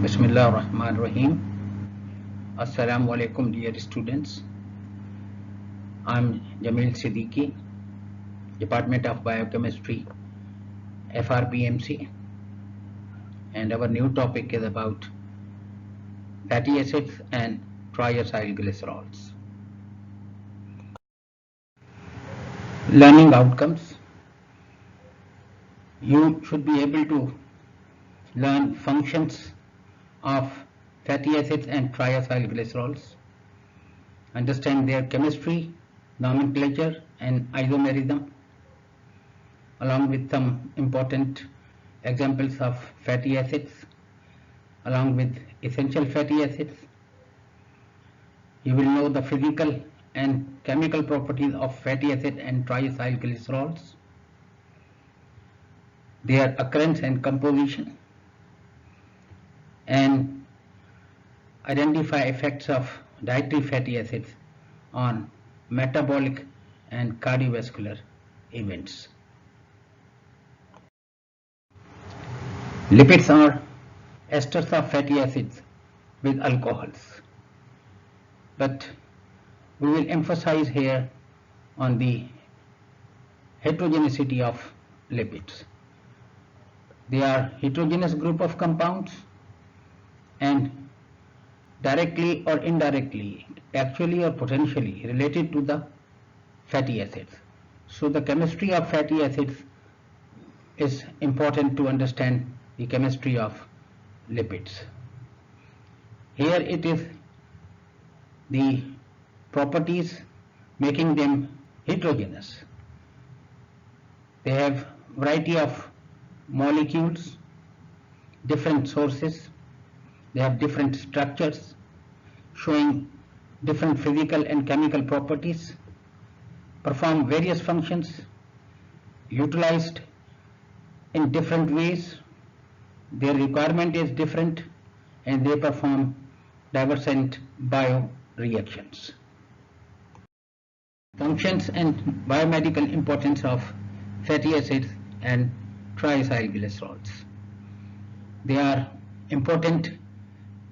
Bismillah ar-Rahman ar-Rahim. Assalamu alaikum, dear students. I'm Jamil Siddiqui, Department of Biochemistry, FRBMC, and our new topic is about fatty acids and triacyl glycerols. Learning outcomes. You should be able to learn functions of fatty acids and triacyl glycerols, understand their chemistry, nomenclature, and isomerism, along with some important examples of fatty acids, along with essential fatty acids. You will know the physical and chemical properties of fatty acid and triacyl glycerols, their occurrence and composition, and identify effects of dietary fatty acids on metabolic and cardiovascular events. Lipids are esters of fatty acids with alcohols, but we will emphasize here on the heterogeneity of lipids. They are heterogeneous group of compounds and directly or indirectly, actually or potentially related to the fatty acids. So the chemistry of fatty acids is important to understand the chemistry of lipids. Here it is the properties making them heterogeneous. They have variety of molecules, different sources, they have different structures showing different physical and chemical properties, perform various functions, utilized in different ways, their requirement is different, and they perform divergent bioreactions. Functions and biomedical importance of fatty acids and triacyl glycerols. They are important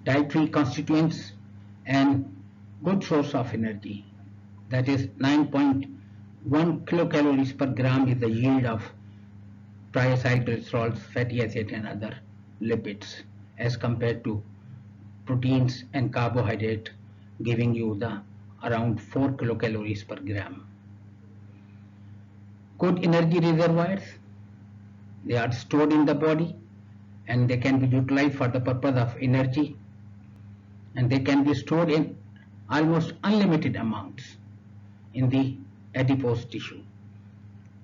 dietary constituents and good source of energy. That is 9.1 kilocalories per gram is the yield of triacyl glycerols, fatty acid and other lipids as compared to proteins and carbohydrate giving you the around 4 kilocalories per gram. Good energy reservoirs. They are stored in the body and they can be utilized for the purpose of energy, and they can be stored in almost unlimited amounts in the adipose tissue.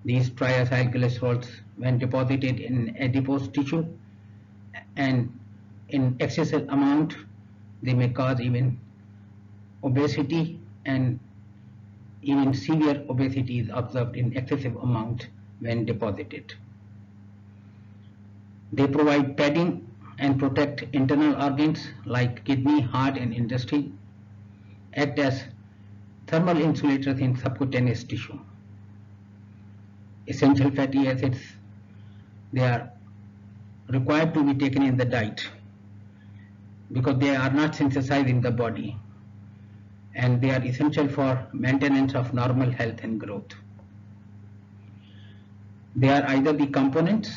These triacyl glycerols, when deposited in adipose tissue and in excessive amount, they may cause even obesity, and even severe obesity is observed in excessive amount when deposited. They provide padding and protect internal organs like kidney, heart and intestine, act as thermal insulators in subcutaneous tissue. Essential fatty acids, they are required to be taken in the diet because they are not synthesized in the body, and they are essential for maintenance of normal health and growth. They are either the components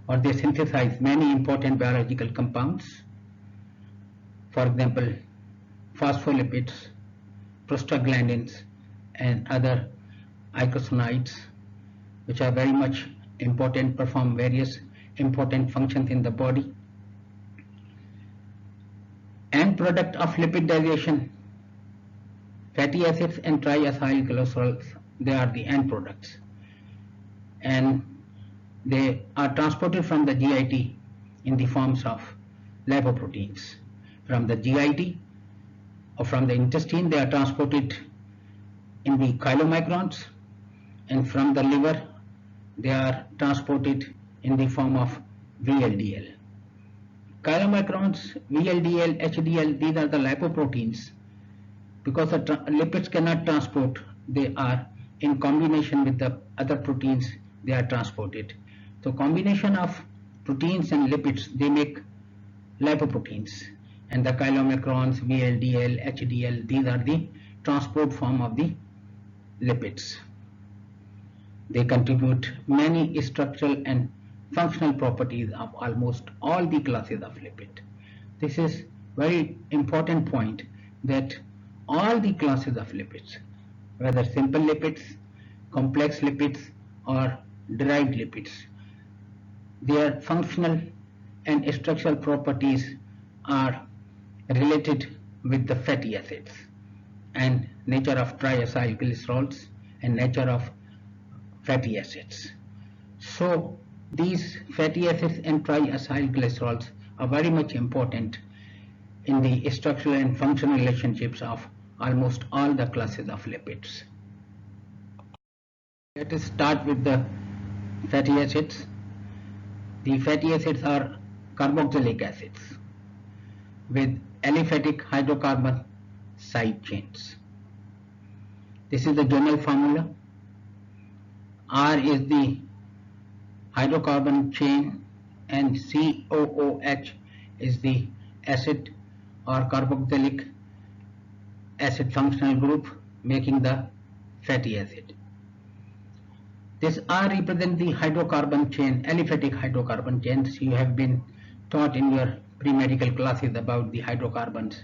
or they synthesize many important biological compounds. For example, phospholipids, prostaglandins and other eicosanoids, which are very much important, perform various important functions in the body. End product of lipid digestion, fatty acids and triacyl glycerols, they are the end products, and they are transported from the GIT in the forms of lipoproteins. From the GIT or from the intestine, they are transported in the chylomicrons, and from the liver they are transported in the form of VLDL. Chylomicrons, VLDL, HDL, these are the lipoproteins. Because the lipids cannot transport, they are in combination with the other proteins, they are transported. So combination of proteins and lipids, they make lipoproteins, and the chylomicrons, VLDL, HDL, these are the transport form of the lipids. They contribute many structural and functional properties of almost all the classes of lipid. This is very important point, that all the classes of lipids, whether simple lipids, complex lipids, or derived lipids, their functional and structural properties are related with the fatty acids and nature of triacyl glycerols and nature of fatty acids. So these fatty acids and triacyl glycerols are very much important in the structural and functional relationships of almost all the classes of lipids. Let us start with the fatty acids. The fatty acids are carboxylic acids with aliphatic hydrocarbon side chains. This is the general formula. R is the hydrocarbon chain and COOH is the acid or carboxylic acid functional group making the fatty acid. This R represents the hydrocarbon chain, aliphatic hydrocarbon chains. You have been taught in your pre-medical classes about the hydrocarbons,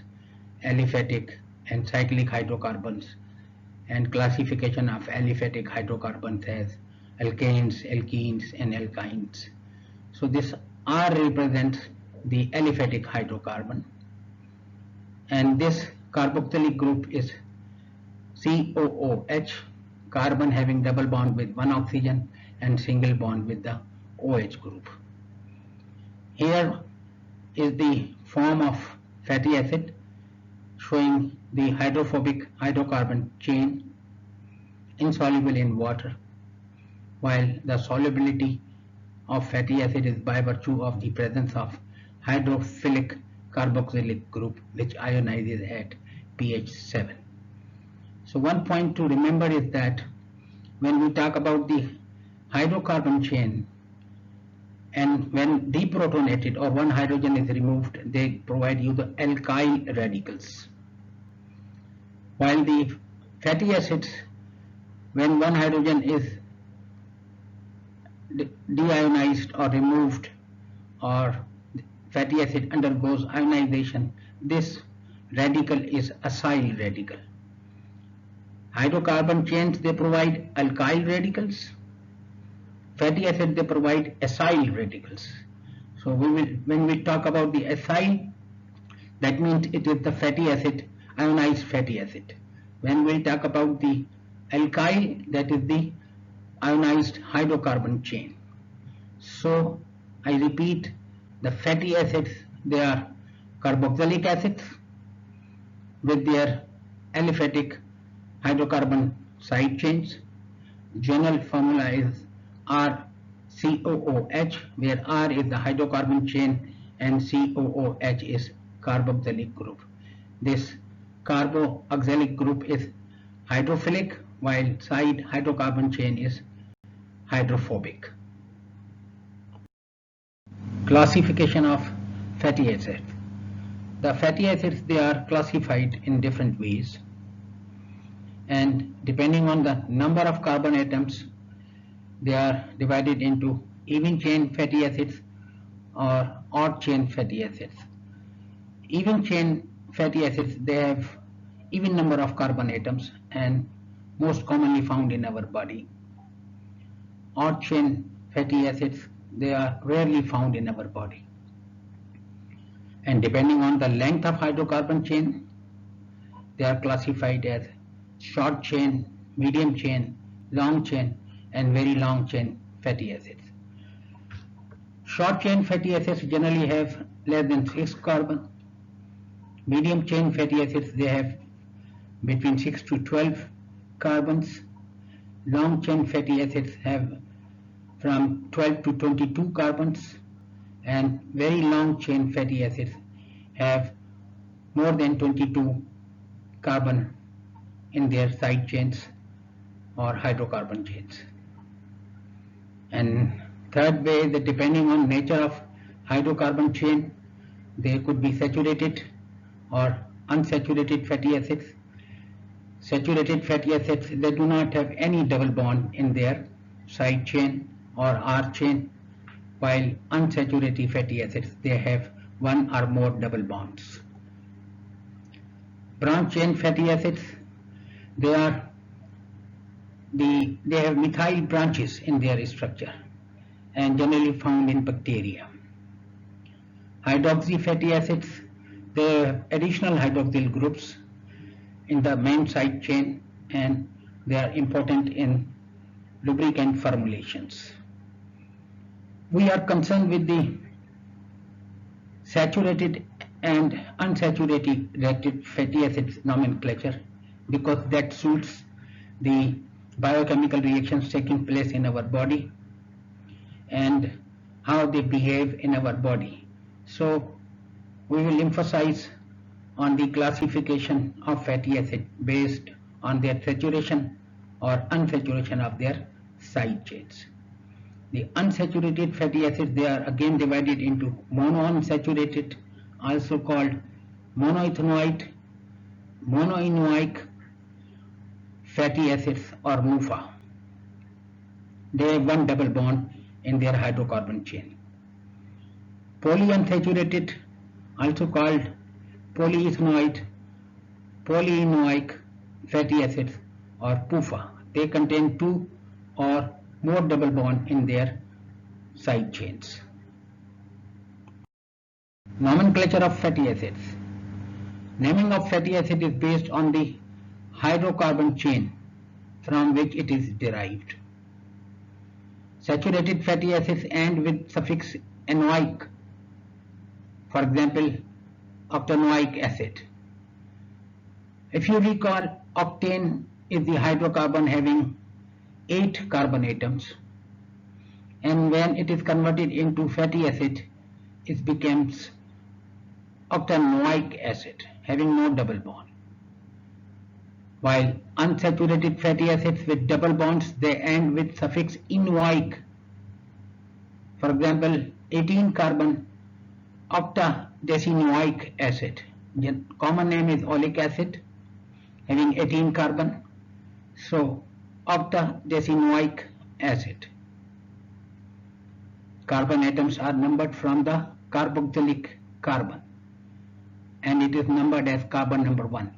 aliphatic and cyclic hydrocarbons, and classification of aliphatic hydrocarbons as alkanes, alkenes, and alkynes. So this R represents the aliphatic hydrocarbon, and this carboxylic group is COOH, carbon having double bond with one oxygen and single bond with the OH group. Here is the form of fatty acid showing the hydrophobic hydrocarbon chain insoluble in water, while the solubility of fatty acid is by virtue of the presence of hydrophilic carboxylic group which ionizes at pH 7. So one point to remember is that when we talk about the hydrocarbon chain, and when deprotonated or one hydrogen is removed, they provide you the alkyl radicals. While the fatty acids, when one hydrogen is deionized or removed, or fatty acid undergoes ionization, this radical is acyl radical. Hydrocarbon chains, they provide alkyl radicals. Fatty acid, they provide acyl radicals. So when we talk about the acyl, that means it is the fatty acid, ionized fatty acid. When we talk about the alkyl, that is the ionized hydrocarbon chain. So I repeat, the fatty acids, they are carboxylic acids with their aliphatic hydrocarbon side chains. General formula is RCOOH, where R is the hydrocarbon chain and COOH is carboxylic group. This carboxylic group is hydrophilic, while side hydrocarbon chain is hydrophobic. Classification of fatty acids. The fatty acids, they are classified in different ways, and depending on the number of carbon atoms, they are divided into even chain fatty acids or odd chain fatty acids. Even chain fatty acids, they have even number of carbon atoms and most commonly found in our body. Odd chain fatty acids, they are rarely found in our body. And depending on the length of hydrocarbon chain, they are classified as short chain, medium chain, long chain, and very long chain fatty acids. Short chain fatty acids generally have less than 6 carbon. Medium chain fatty acids, they have between 6 to 12 carbons. Long chain fatty acids have from 12 to 22 carbons, and very long chain fatty acids have more than 22 carbon in their side chains or hydrocarbon chains. And third way is that depending on nature of hydrocarbon chain, They could be saturated or unsaturated fatty acids. Saturated fatty acids, they do not have any double bond in their side chain or R chain, while unsaturated fatty acids, they have one or more double bonds. Branch chain fatty acids, they have methyl branches in their structure and generally found in bacteria. Hydroxy fatty acids, they have additional hydroxyl groups in the main side chain and they are important in lubricant formulations. We are concerned with the saturated and unsaturated reactive fatty acids nomenclature because that suits the biochemical reactions taking place in our body and how they behave in our body. So we will emphasize on the classification of fatty acid based on their saturation or unsaturation of their side chains. The unsaturated fatty acids, they are again divided into monounsaturated, also called monoethanoic, monoenoic fatty acids or MUFA. They have one double bond in their hydrocarbon chain. Polyunsaturated, also called polyethanoic fatty acids or PUFA. They contain two or more double bond in their side chains. Nomenclature of fatty acids. Naming of fatty acid is based on the hydrocarbon chain from which it is derived. Saturated fatty acids end with suffix enoic, for example, octanoic acid. If you recall, octane is the hydrocarbon having 8 carbon atoms, and when it is converted into fatty acid, it becomes octanoic acid having no double bond. While unsaturated fatty acids with double bonds, they end with suffix enoic. For example, 18 carbon octadecenoic acid. The common name is oleic acid having 18 carbon. So octadecenoic acid. Carbon atoms are numbered from the carboxylic carbon and it is numbered as carbon number 1.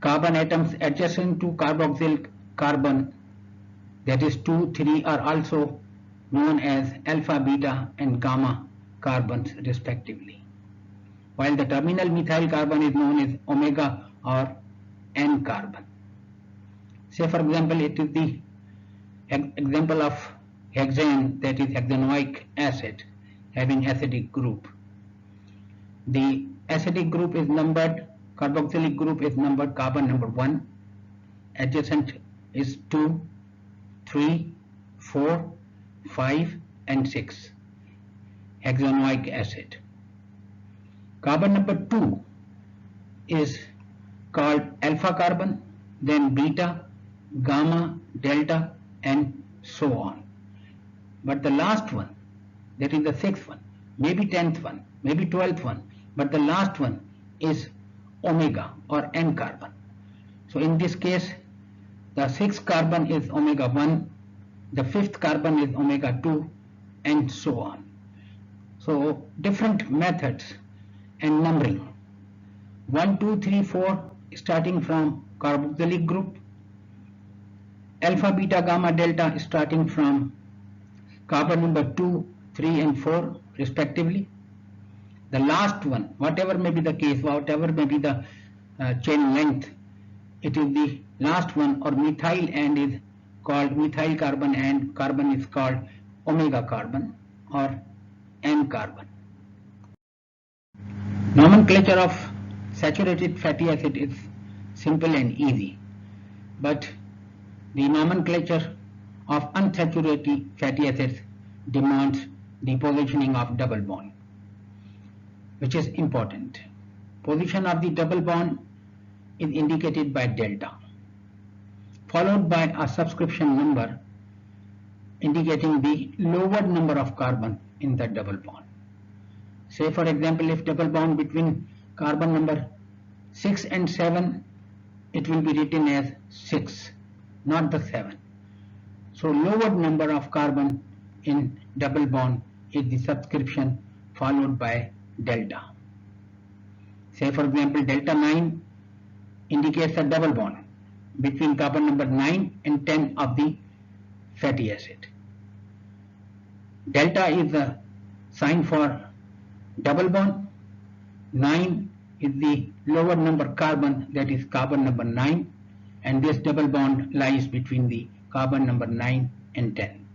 Carbon atoms adjacent to carboxyl carbon, that is 2, 3, are also known as alpha, beta and gamma carbons respectively, while the terminal methyl carbon is known as omega or N carbon. Say for example, it is the example of hexane, that is hexanoic acid having acidic group. The acidic group is numbered, carboxylic group is numbered carbon number 1, adjacent is 2, 3, 4, 5 and 6, hexanoic acid. Carbon number 2 is called alpha carbon, then beta, gamma, delta and so on. But the last one, that is the 6th one, maybe 10th one, maybe 12th one, but the last one is omega or N carbon. So in this case, the 6th carbon is omega 1, the 5th carbon is omega 2 and so on. So different methods and numbering. 1, 2, 3, 4 starting from carboxylic group, alpha, beta, gamma, delta starting from carbon number 2, 3 and 4 respectively. The last one, whatever may be the case, whatever may be the chain length, it is the last one or methyl end is called methyl carbon and carbon is called omega carbon or N carbon. Nomenclature of saturated fatty acid is simple and easy, but the nomenclature of unsaturated fatty acids demands the positioning of double bond, which is important. Position of the double bond is indicated by delta, followed by a subscription number indicating the lower number of carbon in the double bond. Say for example, if double bond between carbon number 6 and 7, it will be written as 6, not the 7. So lower number of carbon in double bond is the subscription followed by delta. Say for example, delta 9 indicates a double bond between carbon number 9 and 10 of the fatty acid. Delta is the sign for double bond. 9 is the lower number carbon, that is carbon number 9, and this double bond lies between the carbon number 9 and 10.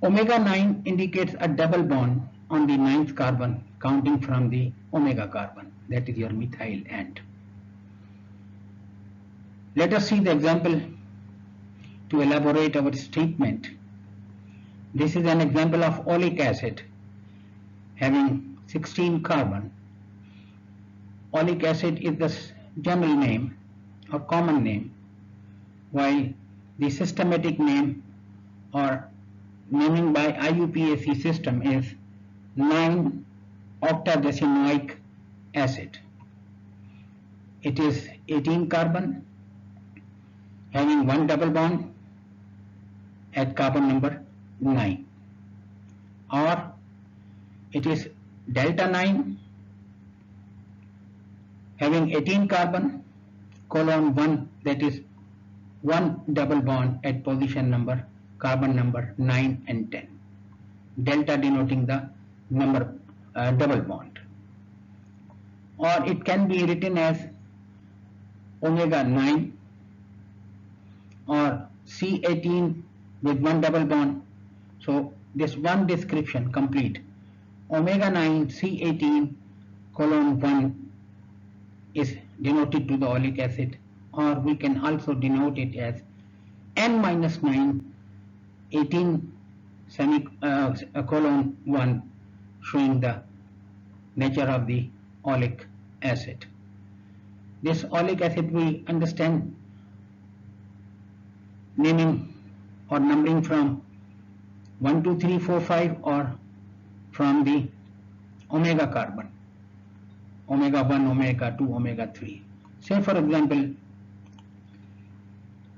Omega 9 indicates a double bond on the 9th carbon counting from the omega carbon, that is your methyl end. Let us see the example to elaborate our statement. This is an example of oleic acid having 16 carbon. Oleic acid is the general name or common name, while the systematic name or naming by IUPAC system is 9-octadecenoic acid. It is 18 carbon having one double bond at carbon number 9, or it is delta 9 having 18 carbon colon 1, that is one double bond at position number carbon number 9 and 10, delta denoting the number double bond. Or it can be written as omega 9 or C18 with one double bond. So this one description complete, omega 9 C18 colon 1 is denoted to the oleic acid, or we can also denote it as N-9 18 colon 1, showing the nature of the oleic acid. This oleic acid we understand naming or numbering from 1, 2, 3, 4, 5, or from the omega carbon, omega 1, omega 2, omega 3. Say for example,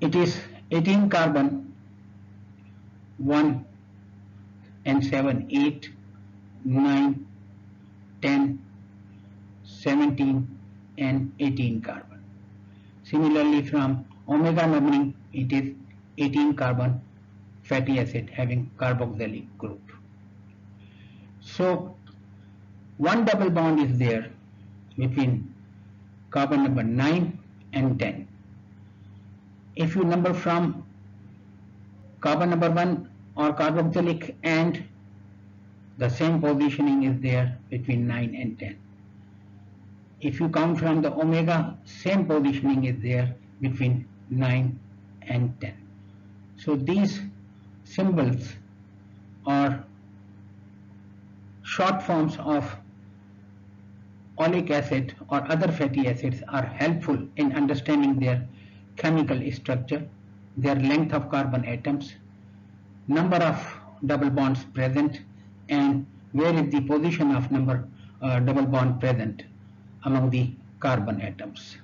it is 18 carbon 1 and 7, 8, 9, 10, 17 and 18 carbon. Similarly, from omega numbering, it is 18 carbon fatty acid having carboxylic group. So one double bond is there between carbon number 9 and 10. If you number from carbon number 1 or carboxylic end, the same positioning is there between 9 and 10. If you count from the omega, same positioning is there between 9 and 10. So these symbols or short forms of oleic acid or other fatty acids are helpful in understanding their chemical structure, their length of carbon atoms, number of double bonds present, and where is the position of number double bond present among the carbon atoms.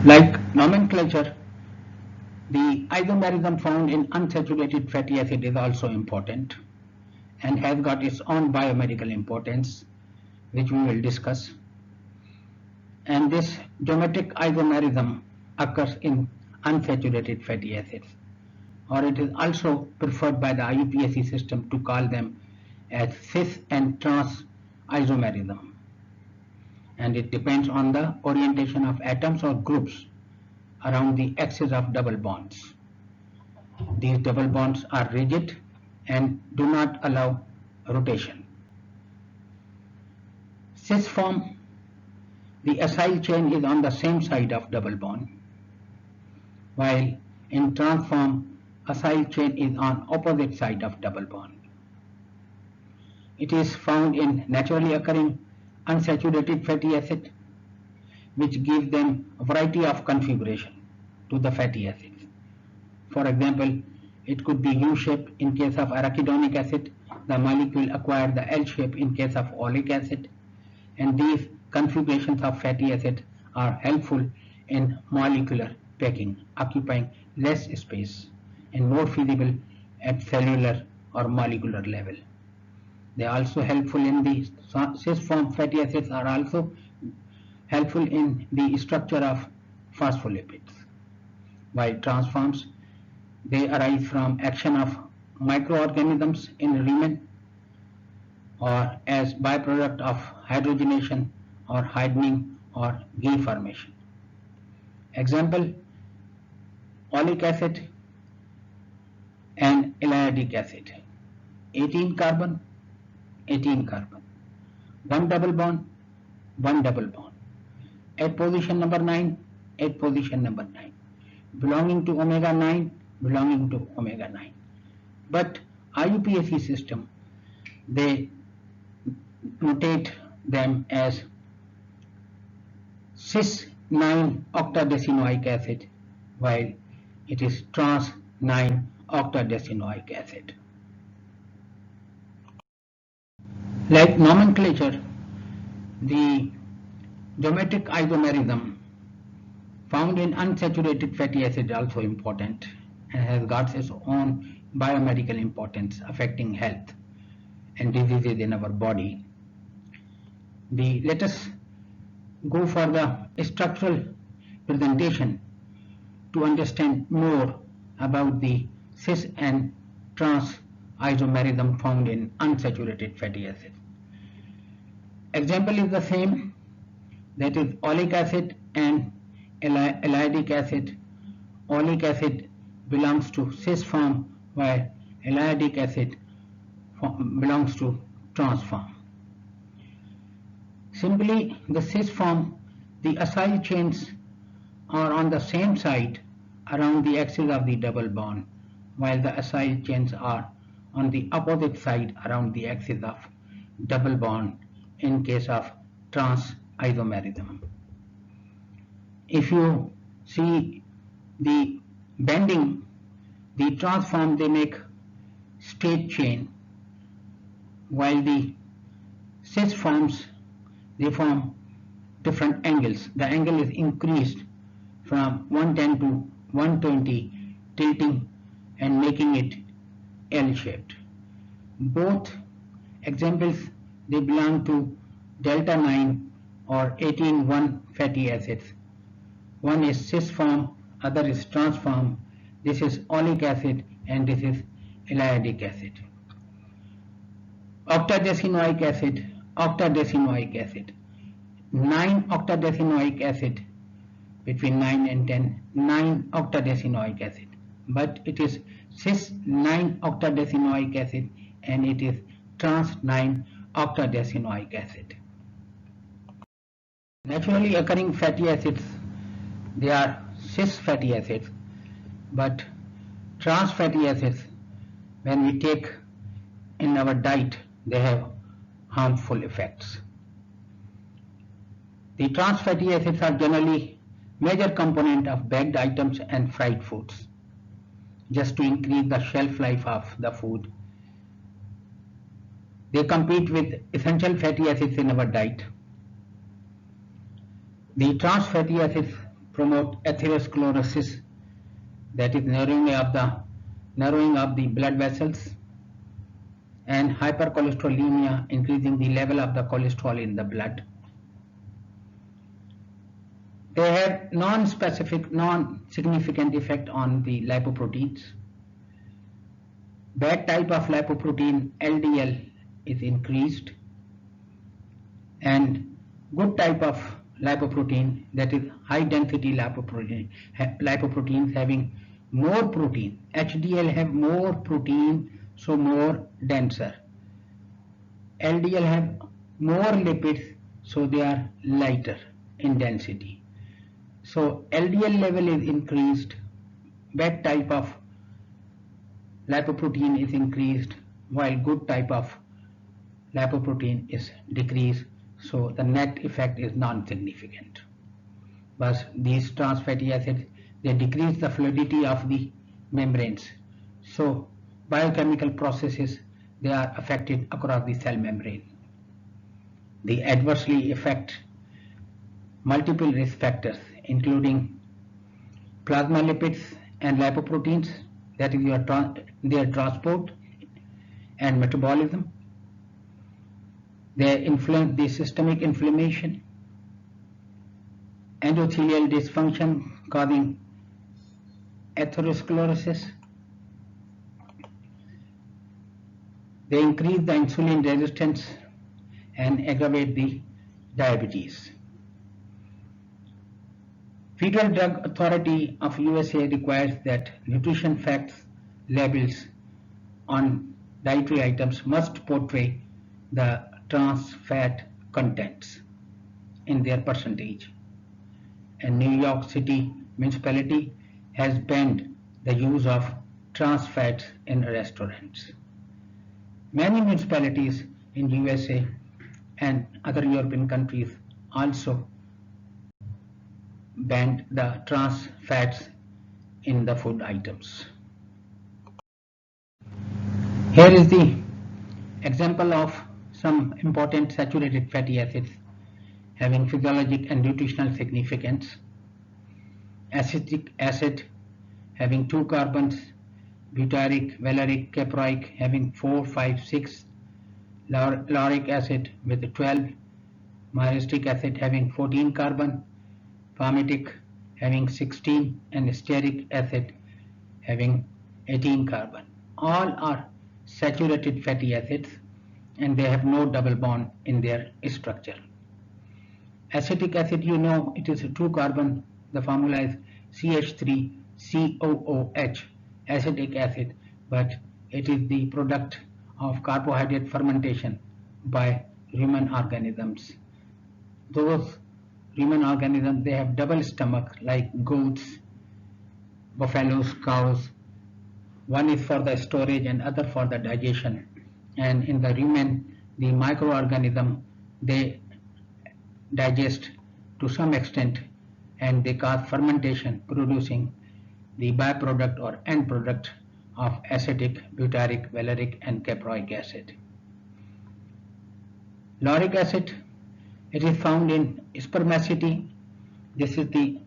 Like nomenclature, the isomerism found in unsaturated fatty acid is also important and has got its own biomedical importance, which we will discuss. And this geometric isomerism occurs in unsaturated fatty acids, or it is also preferred by the IUPAC system to call them as cis and trans isomerism, and it depends on the orientation of atoms or groups around the axis of double bonds. These double bonds are rigid and do not allow rotation. Cis form, the acyl chain is on the same side of double bond, while in trans form, acyl chain is on opposite side of double bond. It is found in naturally occurring unsaturated fatty acid, which gives them a variety of configuration to the fatty acids. For example, it could be U-shape in case of arachidonic acid. The molecule acquired the L shape in case of oleic acid. And these configurations of fatty acid are helpful in molecular packing, occupying less space and more feasible at cellular or molecular level. They are also helpful in the cis form fatty acids are also helpful in the structure of phospholipids. While transforms, they arise from action of microorganisms in rumen or as byproduct of hydrogenation or hardening or Gay formation. Example, oleic acid and elayotic acid. 18 carbon, 18 carbon. One double bond, one double bond. At position number 9, at position number 9. Belonging to omega 9, belonging to omega 9. But IUPAC system, they notate them as cis 9 octadecanoic acid, while it is trans 9 octadecanoic acid. Like nomenclature, the geometric isomerism found in unsaturated fatty acid is also important and has got its own biomedical importance affecting health and diseases in our body. Let us go for the structural presentation to understand more about the cis and trans isomerism found in unsaturated fatty acid. Example is the same, that is oleic acid and elayotic acid. Oleic acid belongs to cis form while elayotic acid belongs to trans form. Simply the cis form, the acyl chains are on the same side around the axis of the double bond, while the acyl chains are on the opposite side around the axis of double bond in case of trans isomerism. If you see the bending, the trans form, they make straight chain, while the cis forms, they form different angles. The angle is increased from 110 to 120, tilting and making it L-shaped. Both examples, they belong to delta 9 or 18-1 fatty acids. One is cis form, other is trans form. This is oleic acid and this is elayotic acid. Octadecanoic acid, octadecanoic acid. 9 octadecanoic acid, between 9 and 10, 9 octadecanoic acid. But it is cis 9 octadecanoic acid and it is trans 9 octadecanoic acid. Naturally occurring fatty acids, they are cis fatty acids, but trans fatty acids, when we take in our diet, they have harmful effects. The trans fatty acids are generally major component of baked items and fried foods, just to increase the shelf life of the food. They compete with essential fatty acids in our diet. The trans fatty acids promote atherosclerosis, that is narrowing of the blood vessels, and hypercholesterolemia, increasing the level of the cholesterol in the blood. They have non-specific, non-significant effect on the lipoproteins. Bad type of lipoprotein, LDL, is increased, and good type of lipoprotein, that is high density lipoproteins having more protein. HDL have more protein, so more denser. LDL have more lipids, so they are lighter in density. So LDL level is increased, bad type of lipoprotein is increased, while good type of lipoprotein is decreased, so the net effect is non-significant. But these trans fatty acids, they decrease the fluidity of the membranes, So biochemical processes, they are affected across the cell membrane. They adversely affect multiple risk factors including plasma lipids and lipoproteins, that is their transport and metabolism. They influence the systemic inflammation, endothelial dysfunction causing atherosclerosis. They increase the insulin resistance and aggravate the diabetes. Federal Drug Authority of USA requires that nutrition facts labels on dietary items must portray the trans fat contents in their percentage. And New York City municipality has banned the use of trans fats in restaurants. Many municipalities in USA and other European countries also banned the trans fats in the food items. Here is the example of some important saturated fatty acids having physiologic and nutritional significance. Acetic acid having 2 carbons, butyric, valeric, caproic having 4, 5, 6, lauric acid with 12, myristic acid having 14 carbon, palmitic having 16, and stearic acid having 18 carbon. All are saturated fatty acids and they have no double bond in their structure. Acetic acid, you know, it is a 2 carbon. The formula is CH3COOH, acetic acid, but it is the product of carbohydrate fermentation by human organisms. Those human organisms, they have double stomach like goats, buffaloes, cows. One is for the storage and other for the digestion. And in the rumen, the microorganism, they digest to some extent and they cause fermentation, producing the byproduct or end product of acetic, butyric, valeric, and caproic acid. Lauric acid, it is found in spermaceti. This is the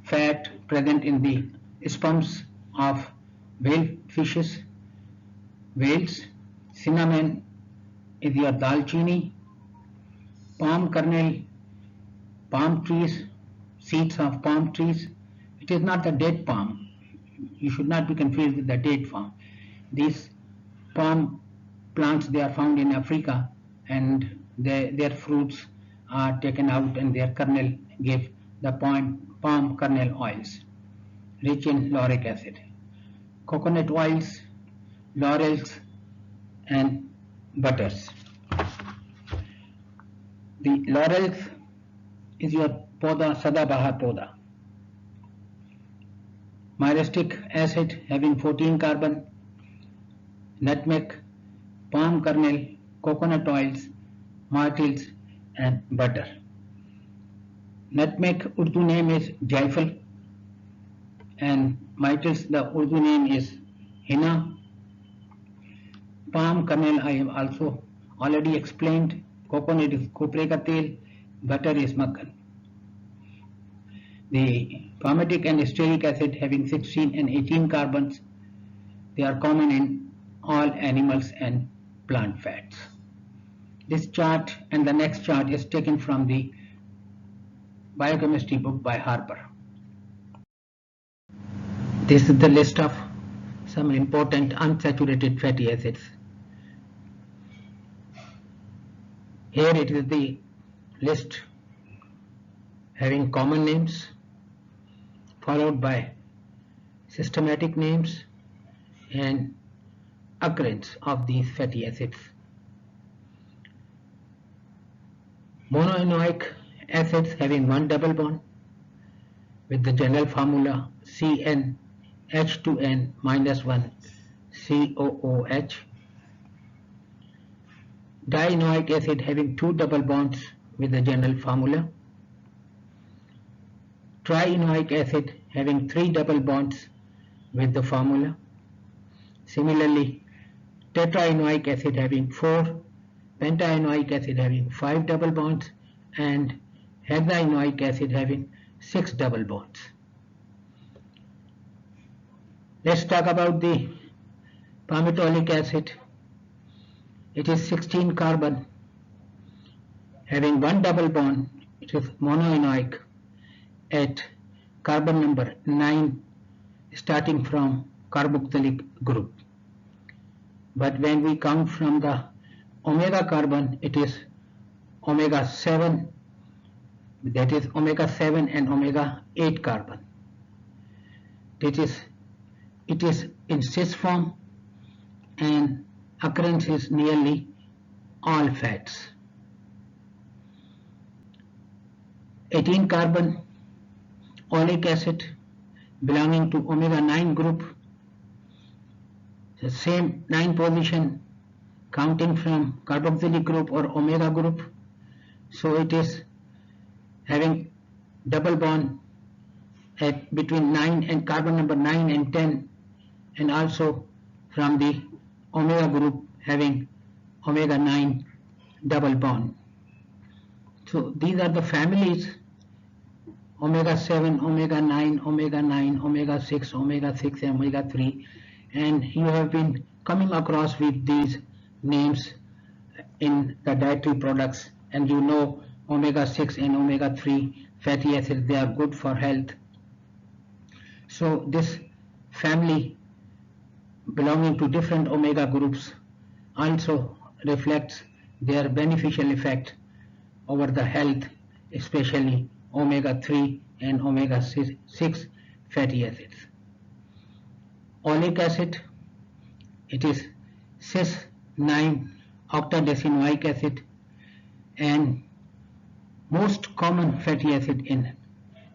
fat present in the sperms of whale fishes, whales. Cinnamon is your dalchini. Palm kernel, palm trees, seeds of palm trees. It is not the date palm. You should not be confused with the date palm. These palm plants, they are found in Africa and their fruits are taken out and their kernel give the palm kernel oils rich in lauric acid. Coconut oils, laurels, and butters. The laurels is your poda, sadabahar poda. Myristic acid having 14 carbon, nutmeg, palm kernel, coconut oils, myrtles, and butter. Nutmeg Urdu name is jaifal and myrtles the Urdu name is henna. Palm kernel I have also already explained. Coconut is kopre ka tel, butter is makhan. The palmitic and stearic acid having 16 and 18 carbons, they are common in all animals and plant fats. This chart and the next chart is taken from the biochemistry book by Harper. This is the list of some important unsaturated fatty acids. Here it is the list having common names followed by systematic names and occurrence of these fatty acids. Monoenoic acids having one double bond with the general formula CnH2n minus 1 COOH. Dienoic acid having two double bonds with the general formula. Trienoic acid having three double bonds with the formula. Similarly, tetraenoic acid having 4, pentaenoic acid having 5 double bonds, and hexaenoic acid having 6 double bonds. Let's talk about the palmitoleic acid. It is 16 carbon having 1 double bond. It is monoenoic at carbon number 9 starting from carboxylic group. But when we count from the omega carbon, it is omega 7, that is omega 7 and omega 8 carbon. It is in cis form and occurrence is nearly all fats. 18 carbon oleic acid belonging to omega 9 group, the same 9 position counting from carboxylic group or omega group, so it is having double bond at between 9 and carbon number 9 and 10, and also from the omega group having omega 9 double bond. So these are the families: omega 7, omega 9, omega 9, omega 6, omega 6 and omega 3, and you have been coming across with these names in the dietary products, and you know omega 6 and omega 3 fatty acids, they are good for health. So this family belonging to different omega groups also reflects their beneficial effect over the health, especially omega 3 and omega 6 fatty acids. Oleic acid, it is cis 9 octadecanoic acid and most common fatty acid in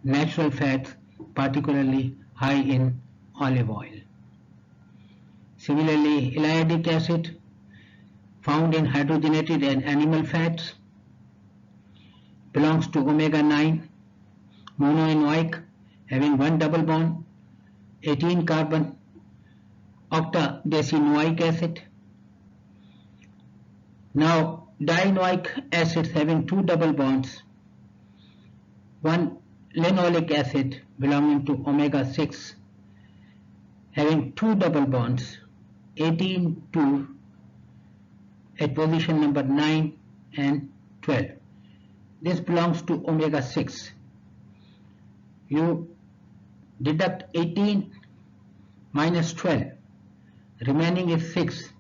natural fats, particularly high in olive oil. Similarly, elaidic acid found in hydrogenated and animal fats belongs to omega 9 monoenoic having 1 double bond, 18 carbon octadecanoic acid. Now dienoic acids having 2 double bonds, 1 linoleic acid belonging to omega 6 having 2 double bonds, 18 2 at position number 9 and 12. This belongs to omega 6. You deduct 18 minus 12, remaining is 6.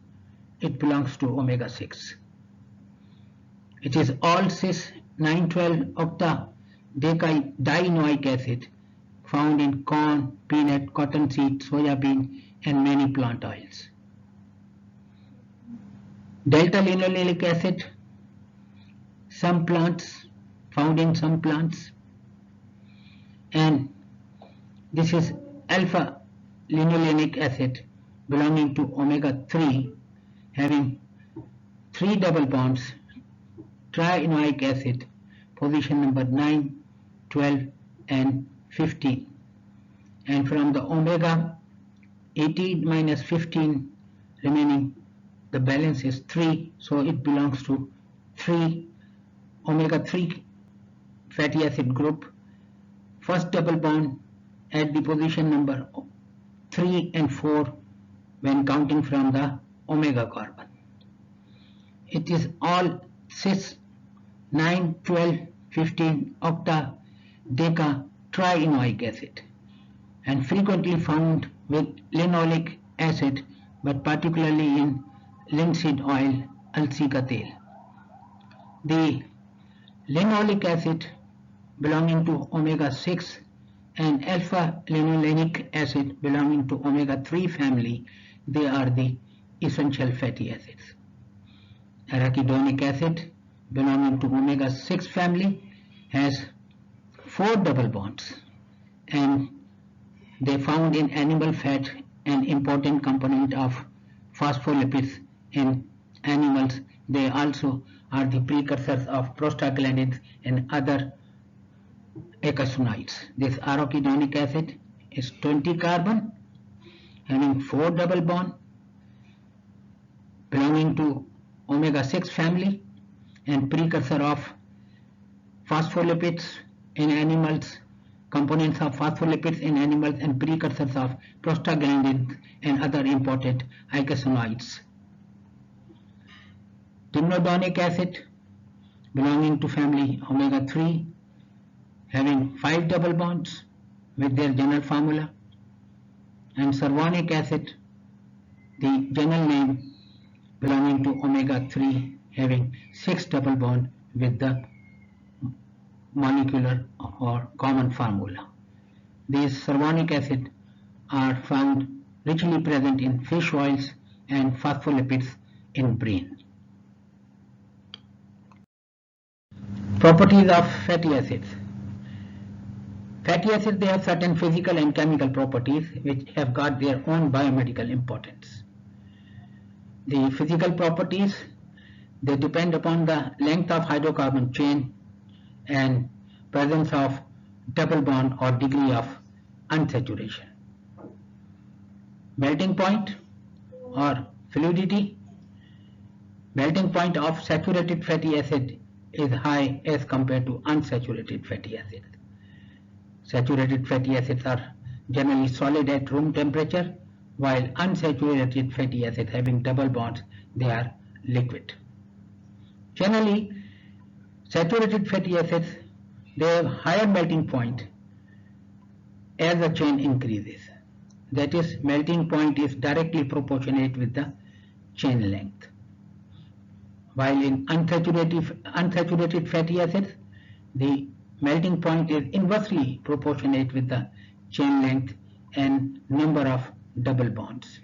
It belongs to omega 6. It is all cis 912 octadienoic acid found in corn, peanut, cottonseed, soya bean and many plant oils. Delta linoleic acid, some plants, found in some plants, and this is alpha linolenic acid belonging to omega 3 having 3 double bonds, trienoic acid, position number 9, 12 and 15, and from the omega 18 minus 15 remaining, the balance is 3, so it belongs to 3 omega 3 fatty acid group. First double bond at the position number 3 and 4 when counting from the omega carbon. It is all cis 9, 12, 15 octadeca trienoic acid and frequently found with linoleic acid, but particularly in linseed oil, alsica tel. The linoleic acid belonging to omega 6 and alpha linolenic acid belonging to omega 3 family, they are the essential fatty acids. Arachidonic acid belonging to omega 6 family has 4 double bonds, and they found in animal fat, an important component of phospholipids in animals. They also are the precursors of prostaglandins and other eicosanoids. This arachidonic acid is 20 carbon having 4 double bond, to omega-6 family and precursor of phospholipids in animals, components of phospholipids in animals and precursors of prostaglandins and other important eicosanoids. Timnodonic acid belonging to family omega-3 having 5 double bonds with their general formula, and cervonic acid, the general name, belonging to omega-3 having 6 double bond with the molecular or common formula. These cervonic acid are found richly present in fish oils and phospholipids in brain. Properties of fatty acids. Fatty acids, they have certain physical and chemical properties which have got their own biomedical importance. The physical properties, they depend upon the length of hydrocarbon chain and presence of double bond or degree of unsaturation. Melting point or fluidity. Melting point of saturated fatty acid is high as compared to unsaturated fatty acid. Saturated fatty acids are generally solid at room temperature, while unsaturated fatty acids having double bonds, they are liquid. Generally, saturated fatty acids, they have higher melting point as the chain increases. That is, melting point is directly proportionate with the chain length. While in unsaturated fatty acids, the melting point is inversely proportionate with the chain length and number of double bonds.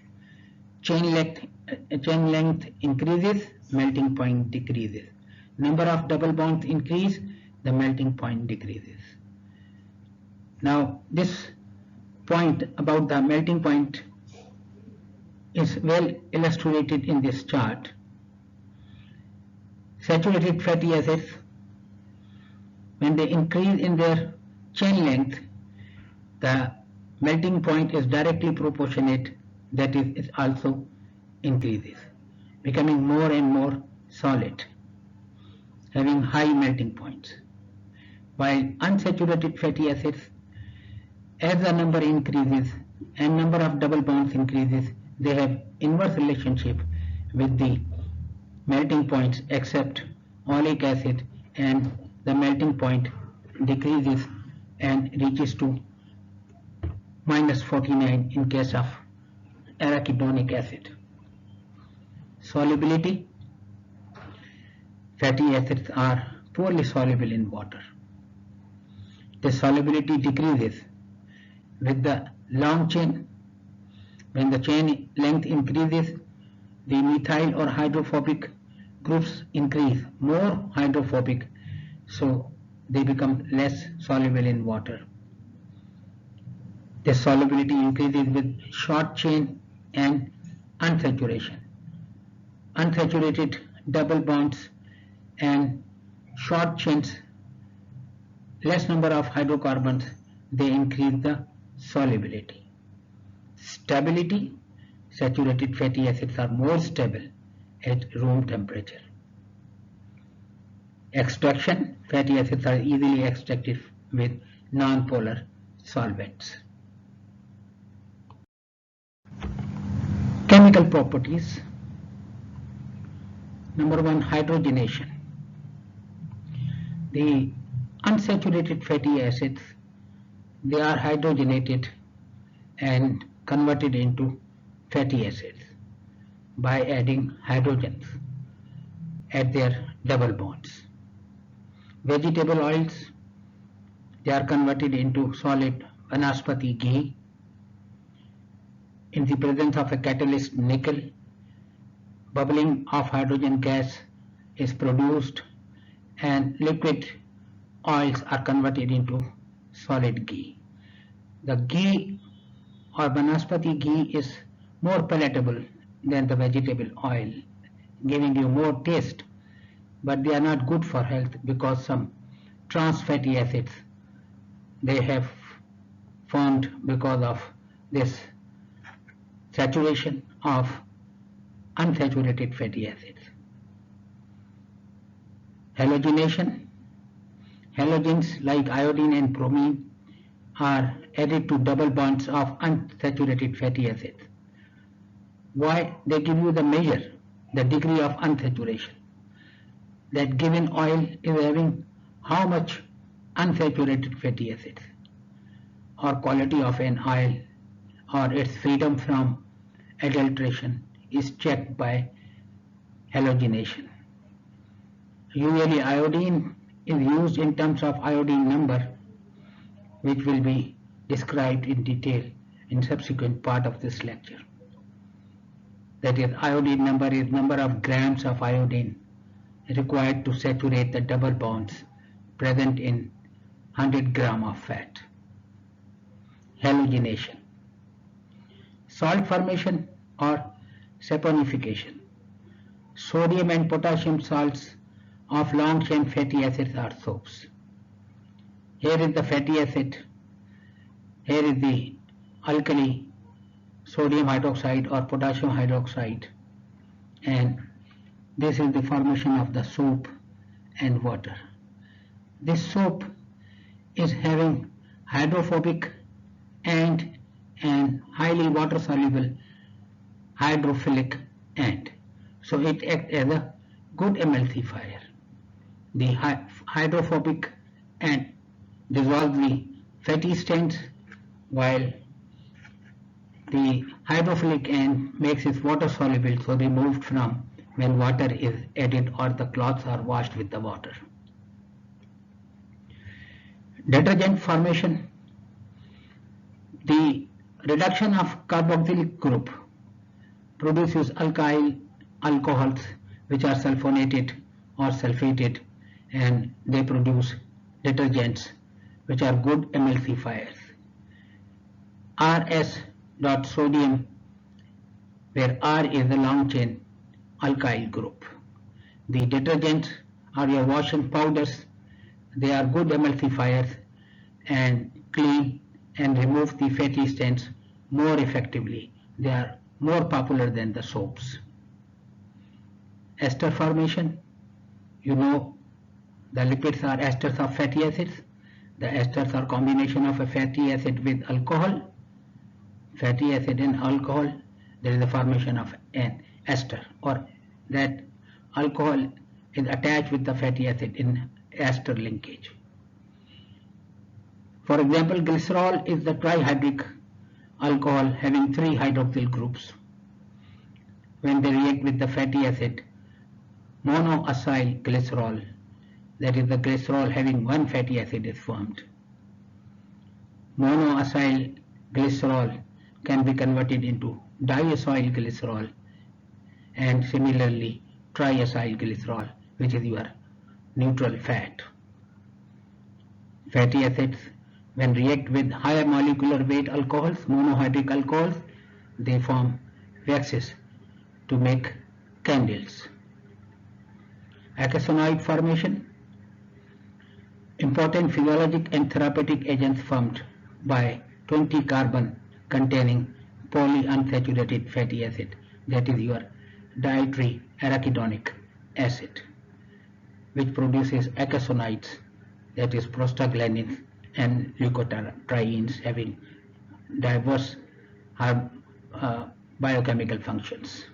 Chain length increases, melting point decreases. Number of double bonds increase, the melting point decreases. Now this point about the melting point is well illustrated in this chart. Saturated fatty acids, when they increase in their chain length, the melting point is directly proportionate, that is, it also increases, becoming more and more solid, having high melting points. While unsaturated fatty acids, as the number increases and number of double bonds increases, they have inverse relationship with the melting points, except oleic acid, and the melting point decreases and reaches to -49 in case of arachidonic acid. Solubility. Fatty acids are poorly soluble in water. The solubility decreases with the long chain. When the chain length increases, the methyl or hydrophobic groups increase, more hydrophobic, so they become less soluble in water. The solubility increases with short chain and unsaturation. Unsaturated double bonds and short chains, less number of hydrocarbons, they increase the solubility. Stability. Saturated fatty acids are more stable at room temperature. Extraction. Fatty acids are easily extracted with non-polar solvents. Chemical properties. Number 1, hydrogenation. The unsaturated fatty acids, they are hydrogenated and converted into fatty acids by adding hydrogens at their double bonds. Vegetable oils, they are converted into solid vanaspati ghee in the presence of a catalyst nickel. Bubbling of hydrogen gas is produced and liquid oils are converted into solid ghee. The ghee or vanaspati ghee is more palatable than the vegetable oil, giving you more taste, but they are not good for health because some trans fatty acids they have formed because of this saturation of unsaturated fatty acids. Halogenation. Halogens like iodine and bromine are added to double bonds of unsaturated fatty acids. Why? They give you the measure, the degree of unsaturation. That given oil is having how much unsaturated fatty acids, or quality of an oil, or its freedom from adulteration is checked by halogenation. Usually iodine is used in terms of iodine number, which will be described in detail in subsequent part of this lecture. That is, iodine number is number of grams of iodine required to saturate the double bonds present in 100 gram of fat. Halogenation. Salt formation or saponification. Sodium and potassium salts of long chain fatty acids are soaps. Here is the fatty acid, here is the alkali sodium hydroxide or potassium hydroxide, and this is the formation of the soap and water. This soap is having hydrophobic and highly water soluble hydrophilic end, so it acts as a good emulsifier. The hydrophobic end dissolves the fatty stains, while the hydrophilic end makes it water soluble, so removed from when water is added or the cloths are washed with the water. Detergent formation. The reduction of carboxylic group produces alkyl alcohols which are sulfonated or sulfated, and they produce detergents which are good emulsifiers. RS dot sodium, where R is the long chain alkyl group. The detergents are your washing powders. They are good emulsifiers and clean and remove the fatty stains more effectively. They are more popular than the soaps. Ester formation. You know the lipids are esters of fatty acids. The esters are combination of a fatty acid with alcohol. Fatty acid and alcohol, there is a formation of an ester, or that alcohol is attached with the fatty acid in ester linkage. For example, glycerol is the trihydric alcohol having 3 hydroxyl groups. When they react with the fatty acid, monoacyl glycerol, that is the glycerol having 1 fatty acid, is formed. Monoacyl glycerol can be converted into diacyl glycerol, and similarly triacyl glycerol, which is your neutral fat. Fatty acids, when react with higher molecular weight alcohols, monohydric alcohols, they form waxes to make candles. Acasonoid formation. Important physiologic and therapeutic agents formed by 20 carbon containing polyunsaturated fatty acid, that is your dietary arachidonic acid, which produces acasonides, that is prostaglandins and leukotrienes having diverse biochemical functions.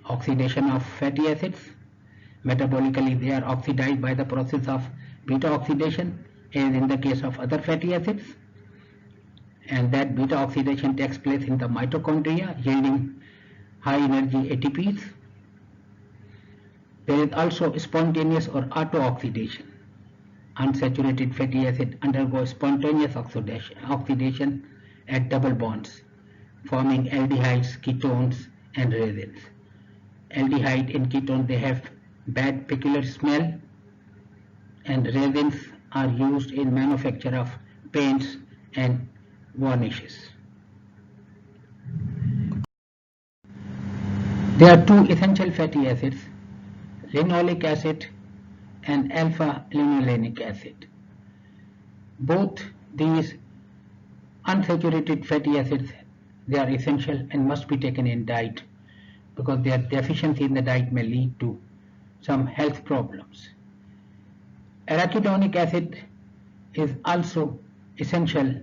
Oxidation of fatty acids. Metabolically they are oxidized by the process of beta oxidation, as in the case of other fatty acids, and that beta oxidation takes place in the mitochondria, yielding high energy ATPs. There is also spontaneous or auto-oxidation. Unsaturated fatty acid undergo spontaneous oxidation at double bonds, forming aldehydes, ketones, and resins. Aldehyde and ketone, they have bad peculiar smell, and resins are used in manufacture of paints and varnishes. There are 2 essential fatty acids, linoleic acid and alpha-linolenic acid. Both these unsaturated fatty acids, they are essential and must be taken in diet because their deficiency in the diet may lead to some health problems. Arachidonic acid is also essential,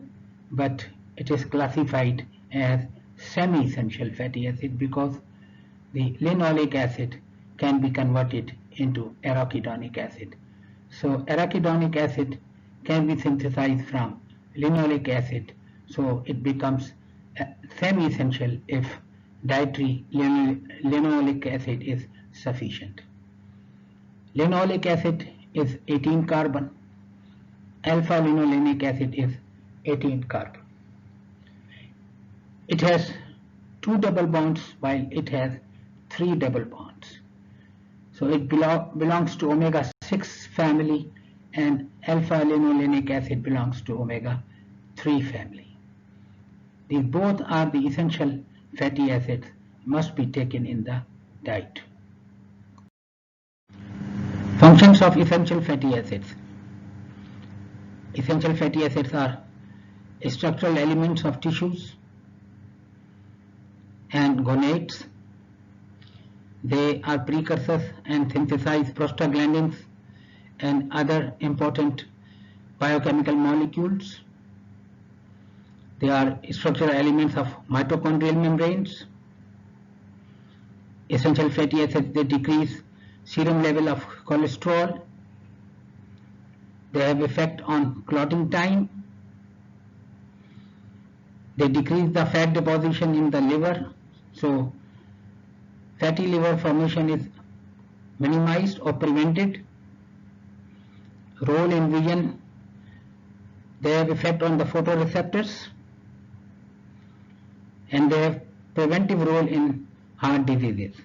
but it is classified as semi-essential fatty acid because the linoleic acid can be converted into arachidonic acid. So arachidonic acid can be synthesized from linoleic acid, so it becomes semi-essential if dietary linoleic acid is sufficient. Linoleic acid is 18 carbon, alpha linolenic acid is 18 carbon. It has 2 double bonds while it has 3 double bonds. So it belongs to omega 6 family, and alpha linolenic acid belongs to omega 3 family. These both are the essential fatty acids, must be taken in the diet. Functions of essential fatty acids. Essential fatty acids are structural elements of tissues and gonads. They are precursors and synthesize prostaglandins and other important biochemical molecules. They are structural elements of mitochondrial membranes. Essential fatty acids, they decrease serum level of cholesterol. They have effect on clotting time. They decrease the fat deposition in the liver, so fatty liver formation is minimized or prevented. Role in vision, they have effect on the photoreceptors, and they have preventive role in heart diseases.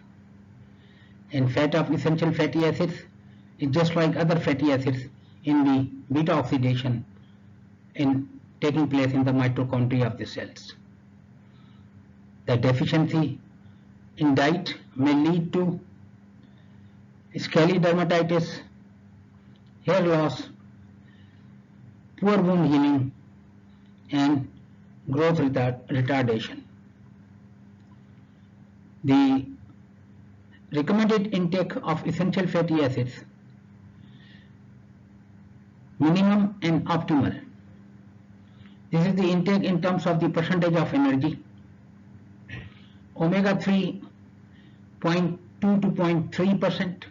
And fat of essential fatty acids is just like other fatty acids in the beta oxidation in taking place in the mitochondria of the cells. The deficiency in diet may lead to scaly dermatitis, hair loss, poor wound healing, and growth retardation. The recommended intake of essential fatty acids, minimum and optimal. This is the intake in terms of the percentage of energy. Omega 3 0.2 to 0.3%,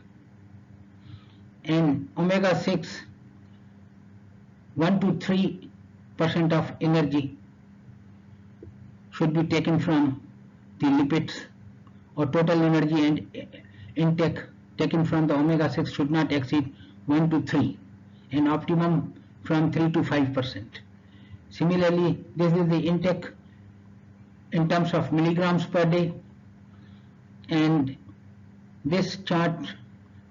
and omega 6 1 to 3% of energy should be taken from the lipids, or total energy and intake taken from the omega 6 should not exceed 1 to 3, and optimum from 3 to 5%. Similarly, this is the intake in terms of milligrams per day, and this chart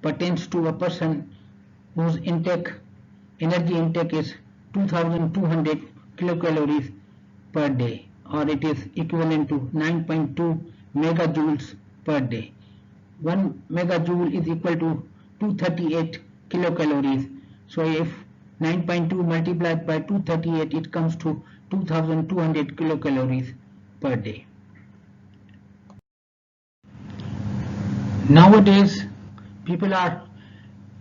pertains to a person whose energy intake is 2200 kilocalories per day, or it is equivalent to 9.2 megajoules per day. 1 megajoule is equal to 238 kilocalories. So if 9.2 multiplied by 238, it comes to 2200 kilocalories per day. Nowadays, people are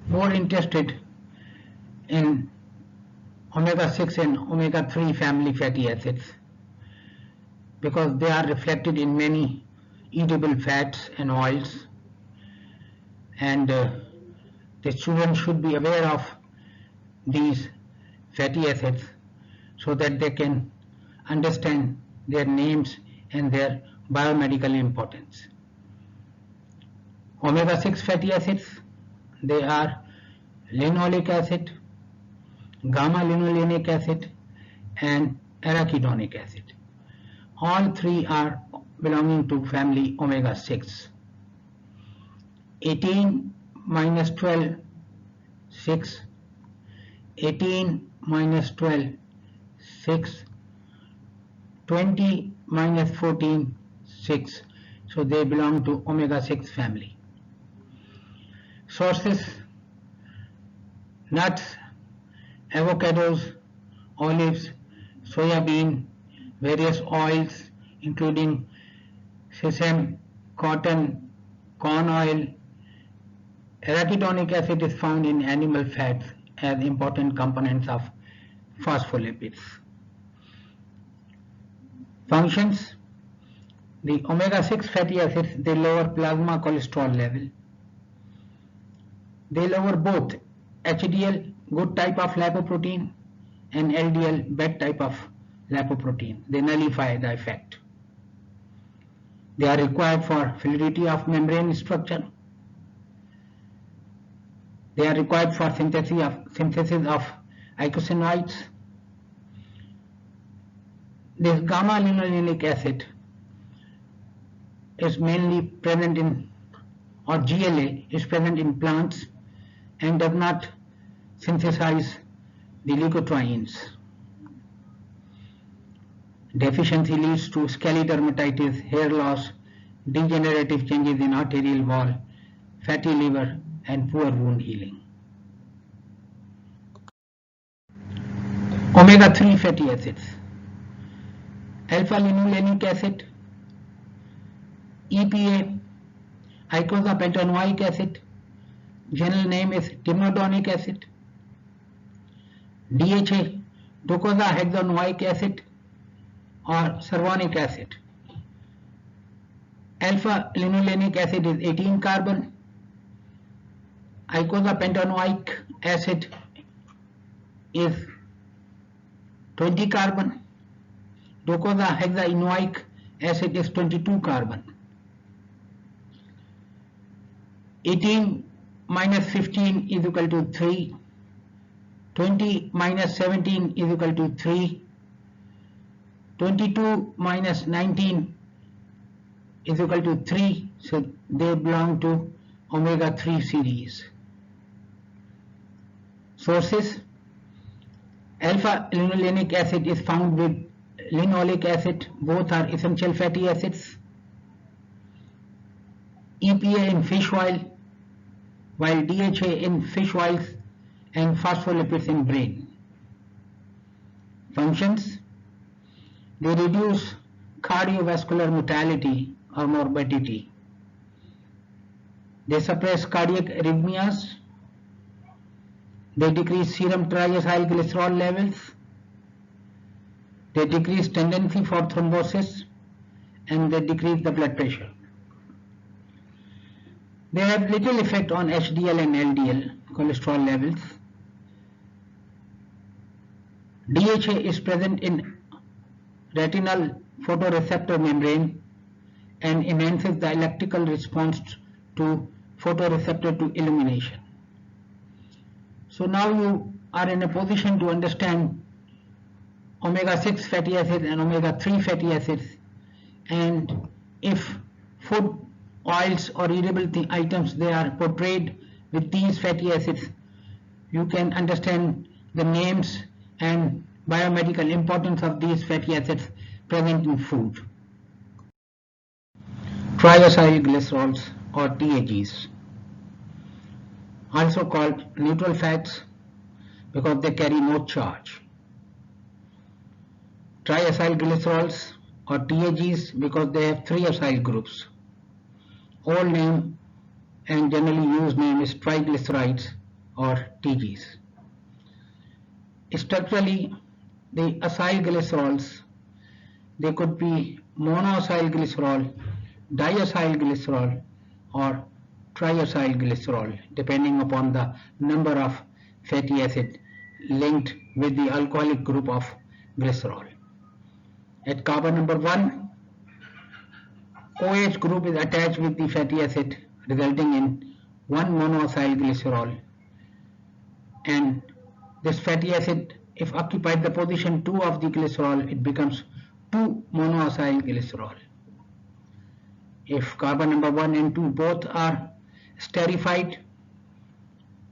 more interested in omega 6 and omega 3 family fatty acids because they are reflected in many edible fats and oils, and the children should be aware of these fatty acids so that they can understand their names and their biomedical importance. Omega 6 fatty acids, they are linoleic acid, gamma linolenic acid, and arachidonic acid. All three are belonging to family omega 6. 18 minus 12, 6. 18 minus 12, 6. 20 minus 14, 6. So they belong to omega 6 family. Sources: nuts, avocados, olives, soya bean, various oils including sesame, cotton, corn oil. Arachidonic acid is found in animal fats as important components of phospholipids. Functions: the omega-6 fatty acids, they lower plasma cholesterol level. They lower both HDL, good type of lipoprotein, and LDL, bad type of lipoprotein. They nullify the effect. They are required for fluidity of membrane structure. They are required for synthesis of eicosanoids. This gamma linolenic acid is mainly present in, or GLA is present in plants and does not synthesize the leukotrienes. Deficiency leads to scaly dermatitis, hair loss, degenerative changes in arterial wall, fatty liver, and poor wound healing. Omega-3 fatty acids: alpha-linolenic acid, EPA, icosapentaenoic acid, general name is timnodonic acid, DHA, docosahexaenoic acid or cervonic acid. Alpha-linolenic acid is 18 carbon, icosapentaenoic acid is 20 carbon, docosahexaenoic acid is 22 carbon. 18 minus 15 is equal to 3, 20 minus 17 is equal to 3, 22 minus 19 is equal to 3, so they belong to omega-3 series. Sources: alpha-linolenic acid is found with linoleic acid, both are essential fatty acids. EPA in fish oil, while DHA in fish oils, and phospholipids in brain. Functions: they reduce cardiovascular mortality or morbidity. They suppress cardiac arrhythmias. They decrease serum triacylglycerol levels. They decrease tendency for thrombosis, and they decrease the blood pressure. They have little effect on HDL and LDL cholesterol levels. DHA is present in retinal photoreceptor membrane and enhances the electrical response to photoreceptor to illumination. So now you are in a position to understand omega-6 fatty acids and omega-3 fatty acids, and if food, oils or edible items, they are portrayed with these fatty acids, you can understand the names and biomedical importance of these fatty acids present in food. Triacylglycerols or TAGs, also called neutral fats because they carry no charge. Triacylglycerols or TAGs because they have 3 acyl groups. Old name and generally used name is triglycerides or TGs. Structurally, the acylglycerols, they could be monoacylglycerol, diacylglycerol or triacylglycerol depending upon the number of fatty acid linked with the alcoholic group of glycerol. At carbon number 1, OH group is attached with the fatty acid resulting in 1 monoacylglycerol, and this fatty acid, if occupied the position 2 of the glycerol, it becomes 2 monoacylglycerol. If carbon number 1 and 2 both are esterified,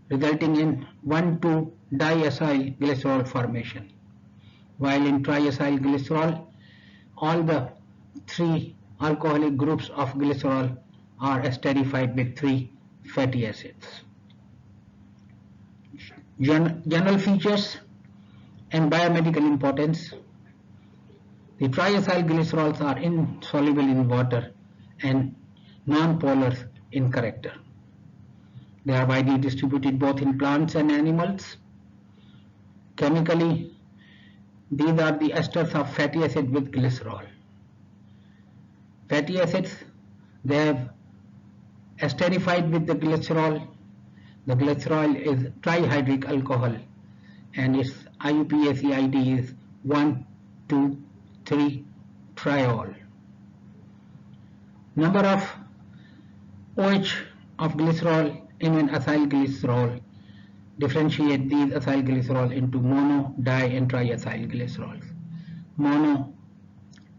resulting in 1,2 diacylglycerol formation, while in triacylglycerol all the 3 alcoholic groups of glycerol are esterified with 3 fatty acids. General features and biomedical importance: the triacylglycerols are insoluble in water and non-polars in character. They are widely distributed both in plants and animals. Chemically, these are the esters of fatty acid with glycerol. Fatty acids, they have esterified with the glycerol. The glycerol is trihydric alcohol and its IUPAC ID is 1,2,3-triol. Number of OH of glycerol in an acyl glycerol. Differentiate these acyl glycerol into mono, di and triacyl glycerols. Mono,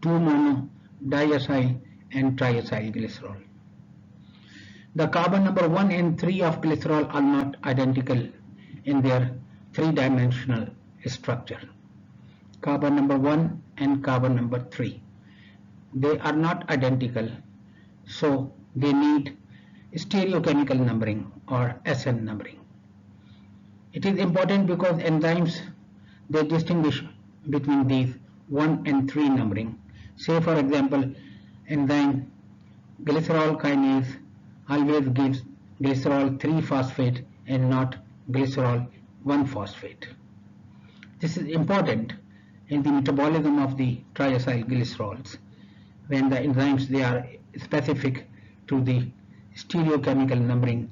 2-mono, diacyl and triacyl glycerol. The carbon number 1 and 3 of glycerol are not identical in their three-dimensional structure. Carbon number 1 and carbon number 3. They are not identical, so they need stereochemical numbering or SN numbering. It is important because enzymes, they distinguish between these 1 and 3 numbering. Say for example, enzyme glycerol kinase always gives glycerol 3-phosphate and not glycerol 1-phosphate. This is important in the metabolism of the triacyl glycerols when the enzymes, they are specific to the stereochemical numbering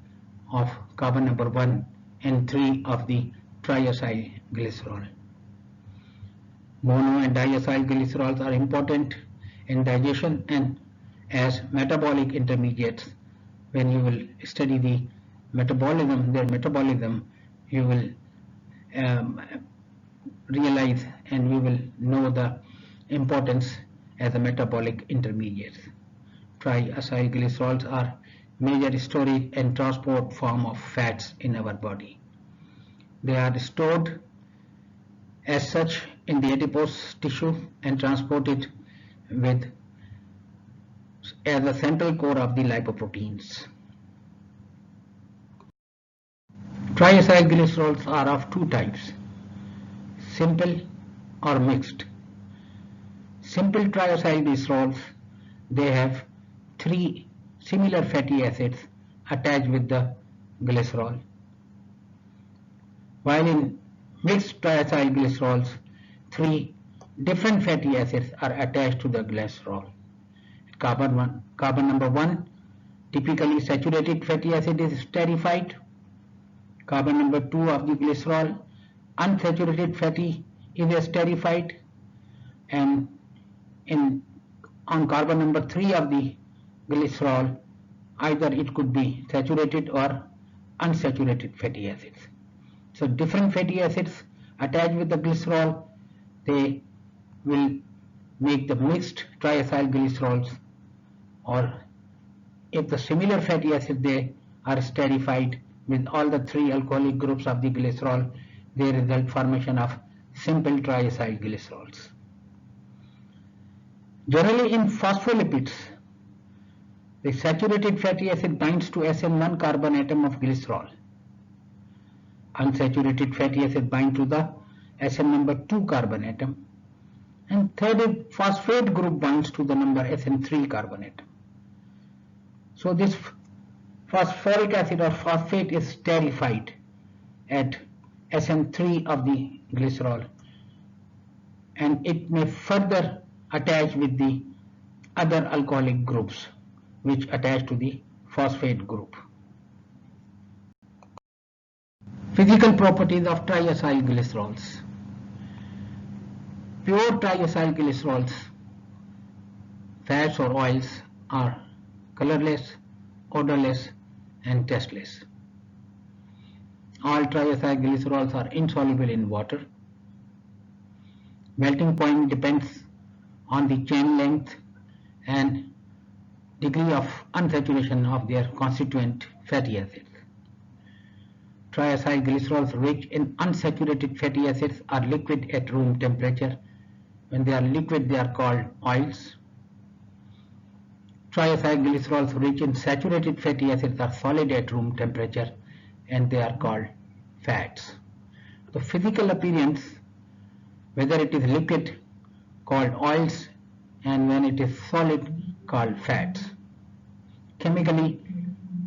of carbon number 1 and 3 of the triacyl glycerol. Mono and diacyl glycerols are important in digestion and as metabolic intermediates. When you will study the metabolism, their metabolism, you will realize and you will know the importance as a metabolic intermediates. Triacyl glycerols are major storage and transport form of fats in our body. They are stored as such in the adipose tissue and transported with as a central core of the lipoproteins. Triacyl glycerols are of two types, simple or mixed. Simple triacyl glycerols, they have 3 similar fatty acids attached with the glycerol. While in mixed triacyl glycerols, 3 different fatty acids are attached to the glycerol. Carbon number 1, typically saturated fatty acid is esterified. Carbon number 2 of the glycerol, unsaturated fatty is esterified. And on carbon number 3 of the glycerol, either it could be saturated or unsaturated fatty acids. So different fatty acids attached with the glycerol, they will make the mixed triacyl glycerols, or if the similar fatty acid, they are esterified with all the 3 alcoholic groups of the glycerol, they result formation of simple triacyl glycerols. Generally in phospholipids, the saturated fatty acid binds to SN1 carbon atom of glycerol. Unsaturated fatty acid binds to the SN number 2 carbon atom. And third is phosphate group binds to the number SN3 carbon atom. So this phosphoric acid or phosphate is esterified at SN3 of the glycerol, and it may further attach with the other alcoholic groups which attach to the phosphate group. Physical properties of triacyl glycerols. Pure triacyl glycerols, fats or oils, are colorless, odorless and tasteless. All triacyl glycerols are insoluble in water. Melting point depends on the chain length and degree of unsaturation of their constituent fatty acids. Triacyl glycerols rich in unsaturated fatty acids are liquid at room temperature. When they are liquid, they are called oils. Triacyl glycerols rich in saturated fatty acids are solid at room temperature and they are called fats. The physical appearance, whether it is liquid, called oils, and when it is solid, called fats. chemically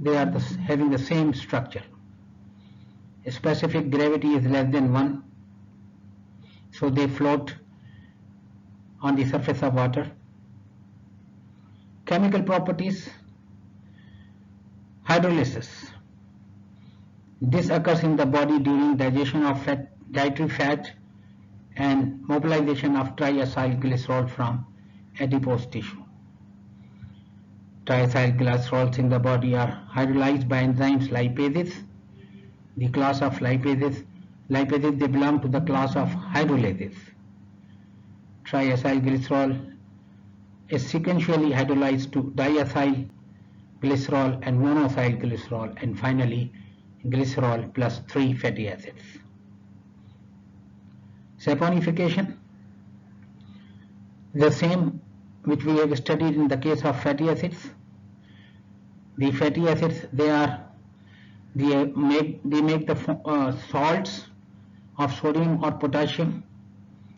they are having the same structure. Specific gravity is less than 1, so they float on the surface of water. Chemical properties: hydrolysis. This occurs in the body during digestion of dietary fat and mobilization of triacylglycerol from adipose tissue. Triacylglycerols in the body are hydrolyzed by enzymes lipases. The class of lipases they belong to the class of hydrolases. Triacylglycerol is sequentially hydrolyzed to diacylglycerol and monoacylglycerol, and finally glycerol plus 3 fatty acids. Saponification, the same which we have studied in the case of fatty acids. The fatty acids, they make the salts of sodium or potassium,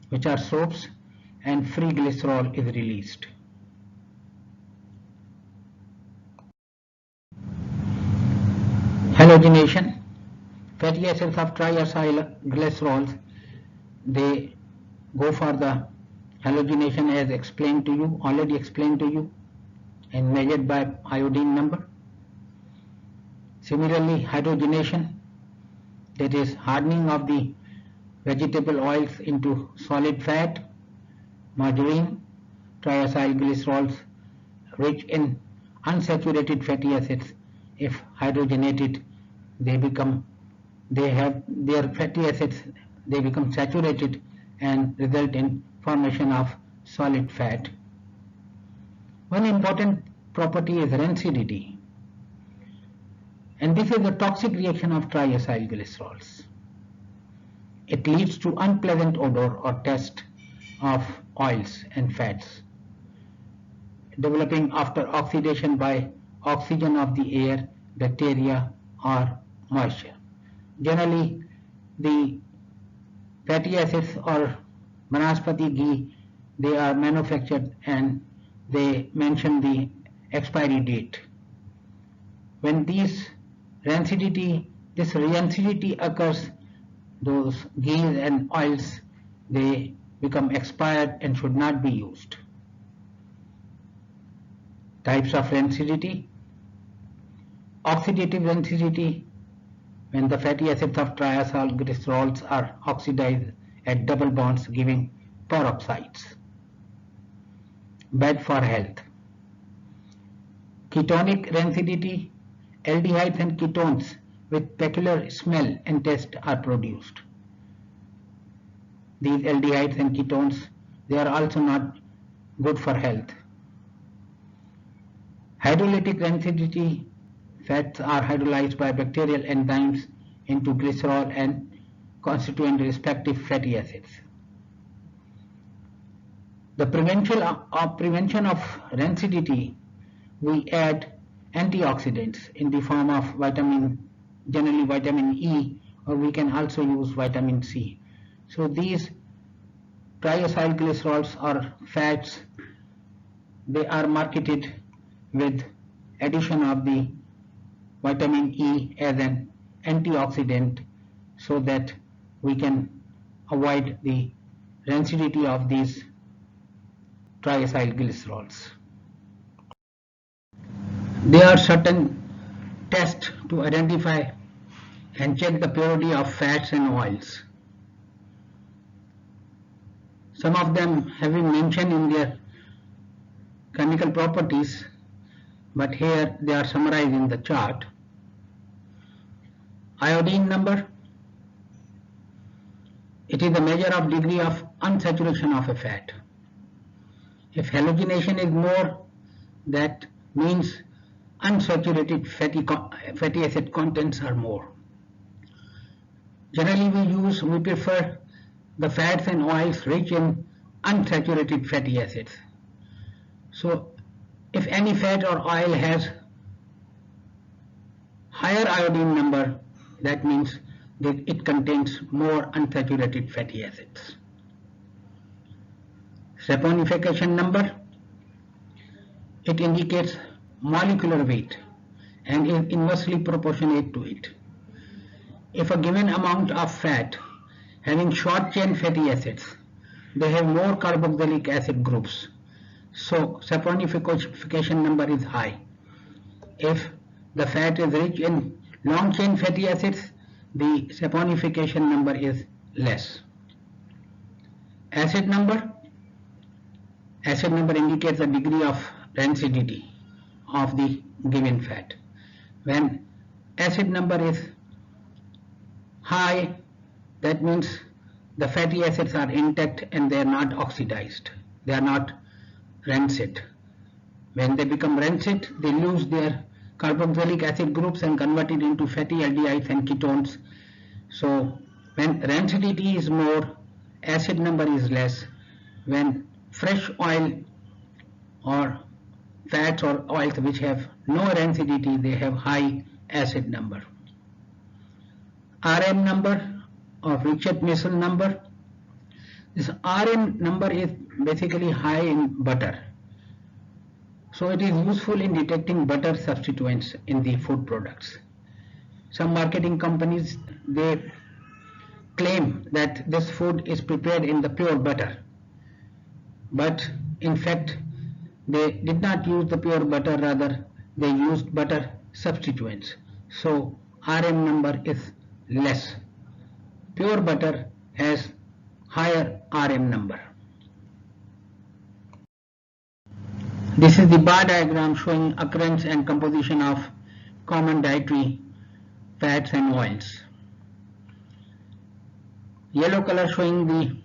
which are soaps, and free glycerol is released. Halogenation. Fatty acids of triacylglycerols, they go for the halogenation as already explained to you, and measured by iodine number. Similarly, hydrogenation, that is hardening of the vegetable oils into solid fat, margarine, triacylglycerols rich in unsaturated fatty acids. If hydrogenated, they become saturated and result in formation of solid fat. One important property is rancidity, and this is the toxic reaction of triacylglycerols. It leads to unpleasant odor or taste of oils and fats, developing after oxidation by oxygen of the air, bacteria, or moisture. Generally, the fatty acids or vanaspati ghee, they are manufactured and they mention the expiry date. When this rancidity occurs, those ghees and oils, they become expired and should not be used. Types of rancidity: oxidative rancidity, when the fatty acids of triacylglycerols are oxidized at double bonds giving peroxides. Bad for health. Ketonic rancidity, aldehydes and ketones with peculiar smell and taste are produced. These aldehydes and ketones, they are also not good for health. Hydrolytic rancidity, fats are hydrolyzed by bacterial enzymes into glycerol and constituent respective fatty acids. The prevention of rancidity, we add antioxidants in the form of generally vitamin E, or we can also use vitamin C. So these triacylglycerols or fats, they are marketed with addition of the vitamin E as an antioxidant, so that we can avoid the rancidity of these triacylglycerols. There are certain tests to identify and check the purity of fats and oils. Some of them have been mentioned in their chemical properties, but here they are summarized in the chart. Iodine number, it is the measure of degree of unsaturation of a fat. If halogenation is more, that means unsaturated fatty acid contents are more. Generally we prefer the fats and oils rich in unsaturated fatty acids. So if any fat or oil has higher iodine number, that means that it contains more unsaturated fatty acids. Saponification number, it indicates molecular weight and is inversely proportionate to it. If a given amount of fat having short chain fatty acids, they have more carboxylic acid groups, so saponification number is high. If the fat is rich in long chain fatty acids, the saponification number is less. Acid number indicates the degree of rancidity of the given fat. When acid number is high, that means the fatty acids are intact and they are not oxidized, they are not rancid. When they become rancid, they lose their carboxylic acid groups and convert it into fatty aldehydes and ketones. So when rancidity is more, acid number is less. When fresh oil or fats or oils which have no rancidity, they have high acid number. RM number or Richard-Missel number. This RM number is basically high in butter. So it is useful in detecting butter substituents in the food products. Some marketing companies, they claim that this food is prepared in the pure butter, but in fact they did not use the pure butter, rather they used butter substituents. So RM number is less. Pure butter has higher RM number. This is the bar diagram showing occurrence and composition of common dietary fats and oils. Yellow color showing the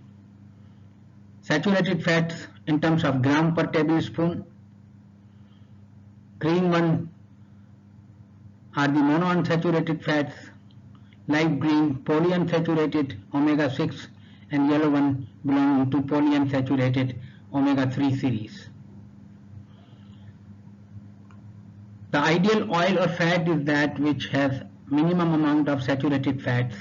saturated fats in terms of gram per tablespoon. Green one are the monounsaturated fats, light green polyunsaturated omega-6, and yellow one belonging to polyunsaturated omega-3 series. The ideal oil or fat is that which has minimum amount of saturated fats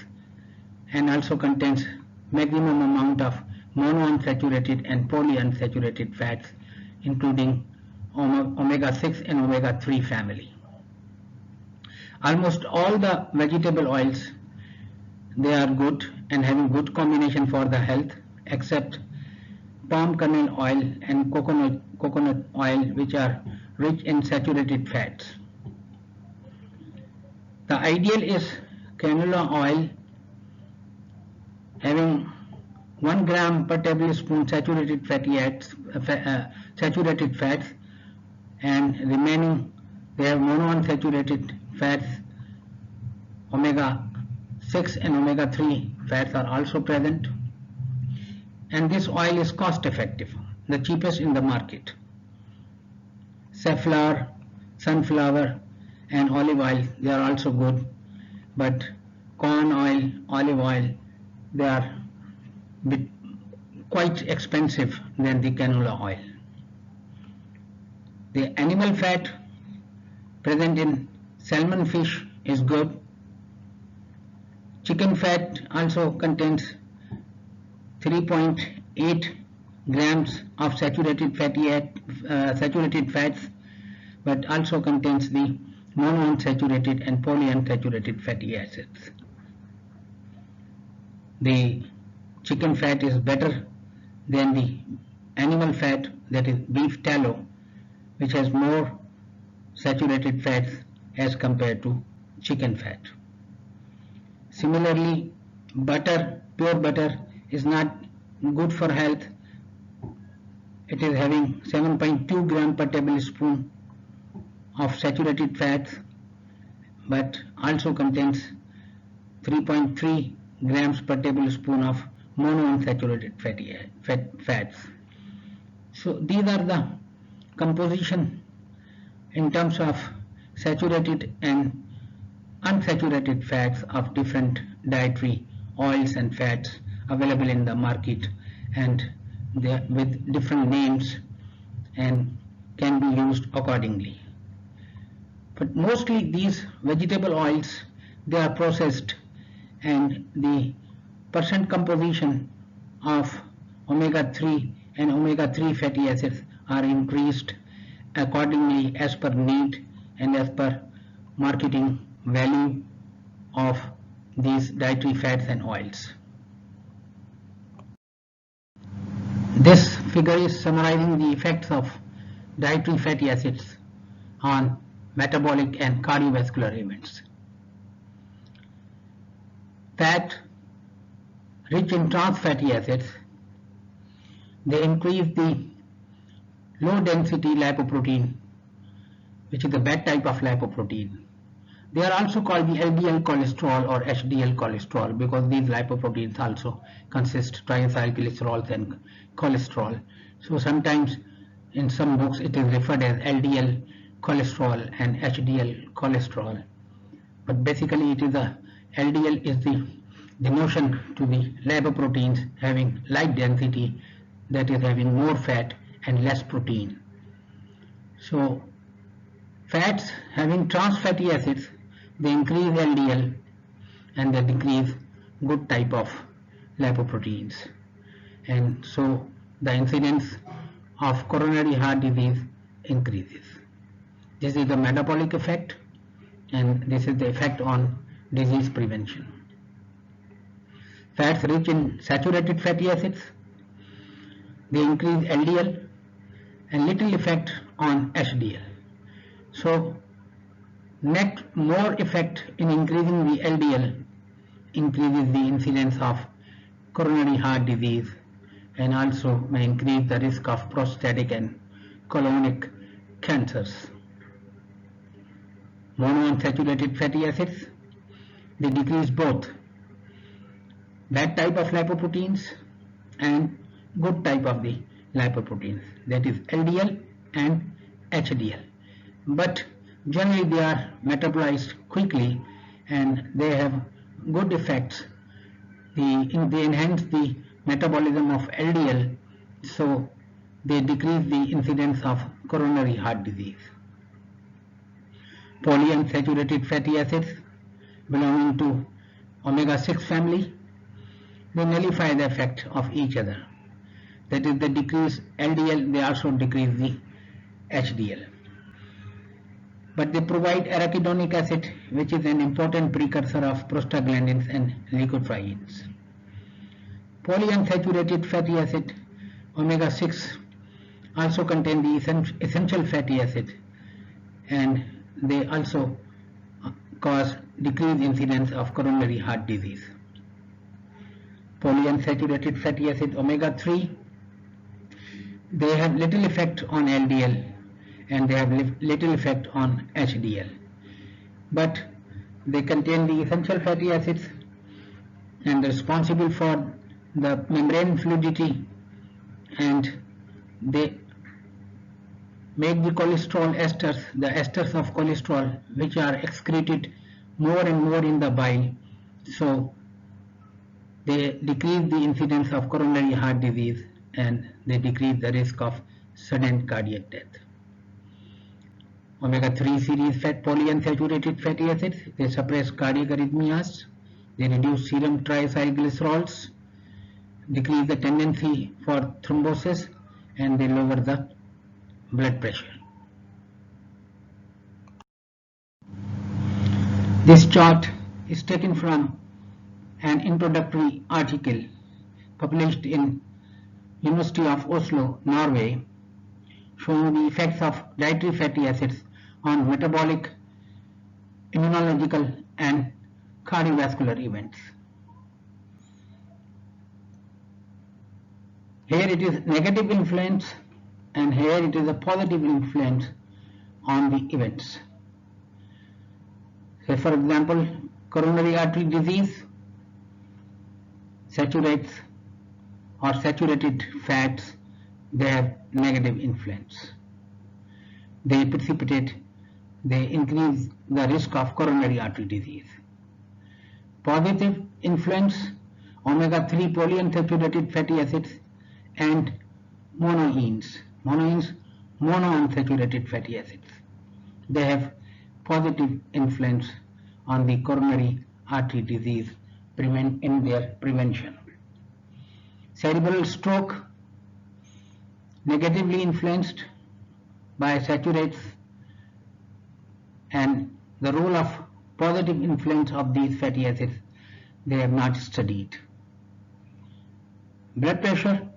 and also contains maximum amount of monounsaturated and polyunsaturated fats, including omega-6 and omega-3 family. Almost all the vegetable oils, they are good and having good combination for the health, except palm kernel oil and coconut oil, which are rich in saturated fats. The ideal is canola oil having 1 gram per tablespoon saturated fats, and remaining they have monounsaturated fats, omega-6 and omega-3 fats are also present, and this oil is cost effective, the cheapest in the market. Safflower, sunflower and olive oil, they are also good, but corn oil, olive oil, they are quite expensive than the canola oil. The animal fat present in salmon fish is good. Chicken fat also contains 3.8 grams of saturated fats, but also contains the monounsaturated and polyunsaturated fatty acids. The chicken fat is better than the animal fat, that is beef tallow, which has more saturated fats as compared to chicken fat. Similarly, butter, pure butter, is not good for health. It is having 7.2 gram per tablespoon of saturated fats, but also contains 3.3 grams per tablespoon of monounsaturated fats. So these are the composition in terms of saturated and unsaturated fats of different dietary oils and fats available in the market, and they are with different names and can be used accordingly. But mostly these vegetable oils, they are processed, and the percent composition of omega-3 and omega-3 fatty acids are increased accordingly as per need and as per marketing value of these dietary fats and oils. This figure is summarizing the effects of dietary fatty acids on metabolic and cardiovascular events. Fat rich in trans fatty acids, they increase the low density lipoprotein, which is the bad type of lipoprotein. They are also called the LDL cholesterol or HDL cholesterol because these lipoproteins also consist triacylglycerols and cholesterol. So sometimes in some books it is referred as LDL cholesterol and HDL cholesterol. But basically it is LDL is the denotion to the lipoproteins having light density, that is having more fat and less protein. So fats having trans fatty acids, they increase LDL and they decrease good type of lipoproteins, and so the incidence of coronary heart disease increases. This is the metabolic effect, and this is the effect on disease prevention. Fats rich in saturated fatty acids, they increase LDL and little effect on HDL. So net more effect in increasing the LDL increases the incidence of coronary heart disease and also may increase the risk of prostatic and colonic cancers. Monounsaturated fatty acids, they decrease both bad type of lipoproteins and good type of the lipoproteins, that is LDL and HDL. But generally they are metabolized quickly and they have good effects. They enhance the metabolism of LDL, so they decrease the incidence of coronary heart disease. Polyunsaturated fatty acids belonging to omega-6 family, they nullify the effect of each other. That is, they decrease LDL, they also decrease the HDL. But they provide arachidonic acid, which is an important precursor of prostaglandins and leukotrienes. Polyunsaturated fatty acid, omega-6, also contain the essential fatty acid, and they also cause decreased incidence of coronary heart disease. Polyunsaturated fatty acid, omega-3, they have little effect on LDL and they have little effect on HDL, but they contain the essential fatty acids and are responsible for the membrane fluidity, and they make the cholesterol esters, the esters of cholesterol, which are excreted more and more in the bile, so they decrease the incidence of coronary heart disease and they decrease the risk of sudden cardiac death. Omega-3 series polyunsaturated fatty acids, they suppress cardiac arrhythmias, they reduce serum triacylglycerols, decrease the tendency for thrombosis, and they lower the blood pressure. This chart is taken from an introductory article published in University of Oslo, Norway, showing the effects of dietary fatty acids on metabolic, immunological and cardiovascular events. Here it is negative influence and here it is a positive influence on the events. So for example, coronary artery disease, saturates or saturated fats, they have negative influence. They precipitate, they increase the risk of coronary artery disease. Positive influence, omega-3 polyunsaturated fatty acids and monoenes, monounsaturated fatty acids. They have positive influence on the coronary artery disease in their prevention. Cerebral stroke, negatively influenced by saturates and the role of positive influence of these fatty acids they have not studied. Blood pressure,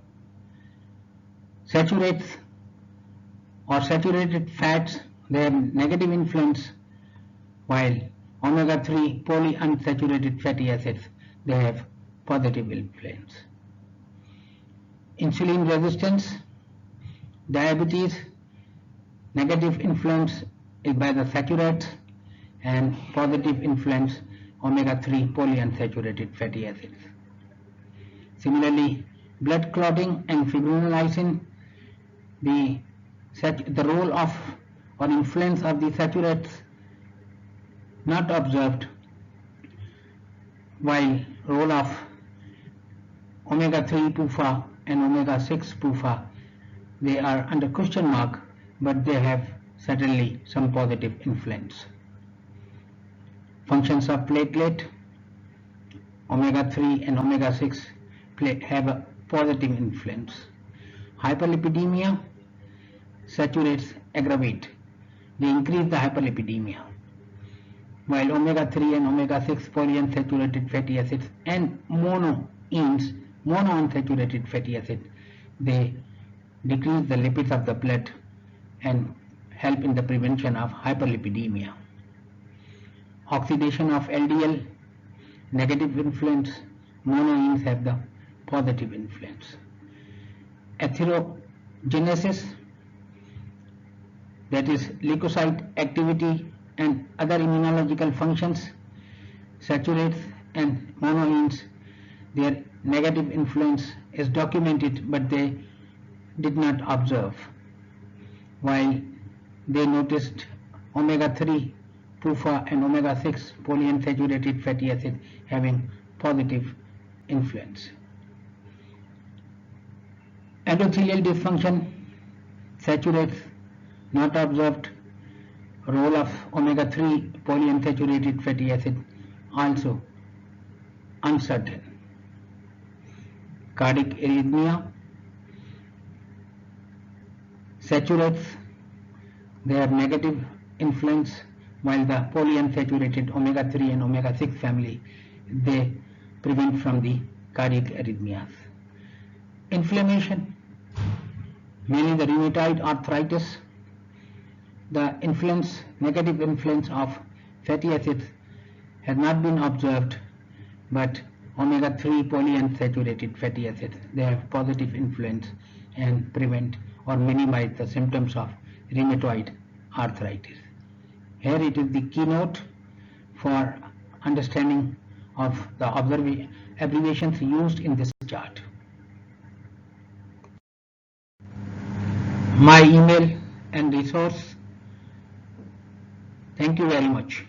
saturates or saturated fats, they have negative influence, while omega-3 polyunsaturated fatty acids, they have positive influence. Insulin resistance, diabetes, negative influence is by the saturates and positive influence omega-3 polyunsaturated fatty acids. Similarly, blood clotting and fibrinolysin, the role of or influence of the saturates not observed, while role of omega-3 PUFA and omega-6 PUFA, they are under question mark, but they have certainly some positive influence. Functions of platelet, omega-3 and omega-6 have a positive influence. Hyperlipidemia, saturates aggravate, they increase the hyperlipidemia, while omega-3 and omega-6 polyunsaturated fatty acids and monounsaturated fatty acids, they decrease the lipids of the blood and help in the prevention of hyperlipidemia. Oxidation of LDL, negative influence, monoamines have the positive influence. Atherogenesis, that is leukocyte activity and other immunological functions, saturates and monoamines, their negative influence is documented, but they did not observe, while they noticed omega-3 PUFA and omega-6 polyunsaturated fatty acids having positive influence. Endothelial dysfunction, saturates not observed, role of omega-3 polyunsaturated fatty acid also uncertain. Cardiac arrhythmia, saturates, they have negative influence, while the polyunsaturated omega-3 and omega-6 family, they prevent from the cardiac arrhythmias. Inflammation, mainly the rheumatoid arthritis, the influence, negative influence of fatty acids has not been observed, but omega-3 polyunsaturated fatty acids, they have positive influence and prevent or minimize the symptoms of rheumatoid arthritis. Here it is the keynote for understanding of the abbreviations used in this chart. My email and resource. Thank you very much.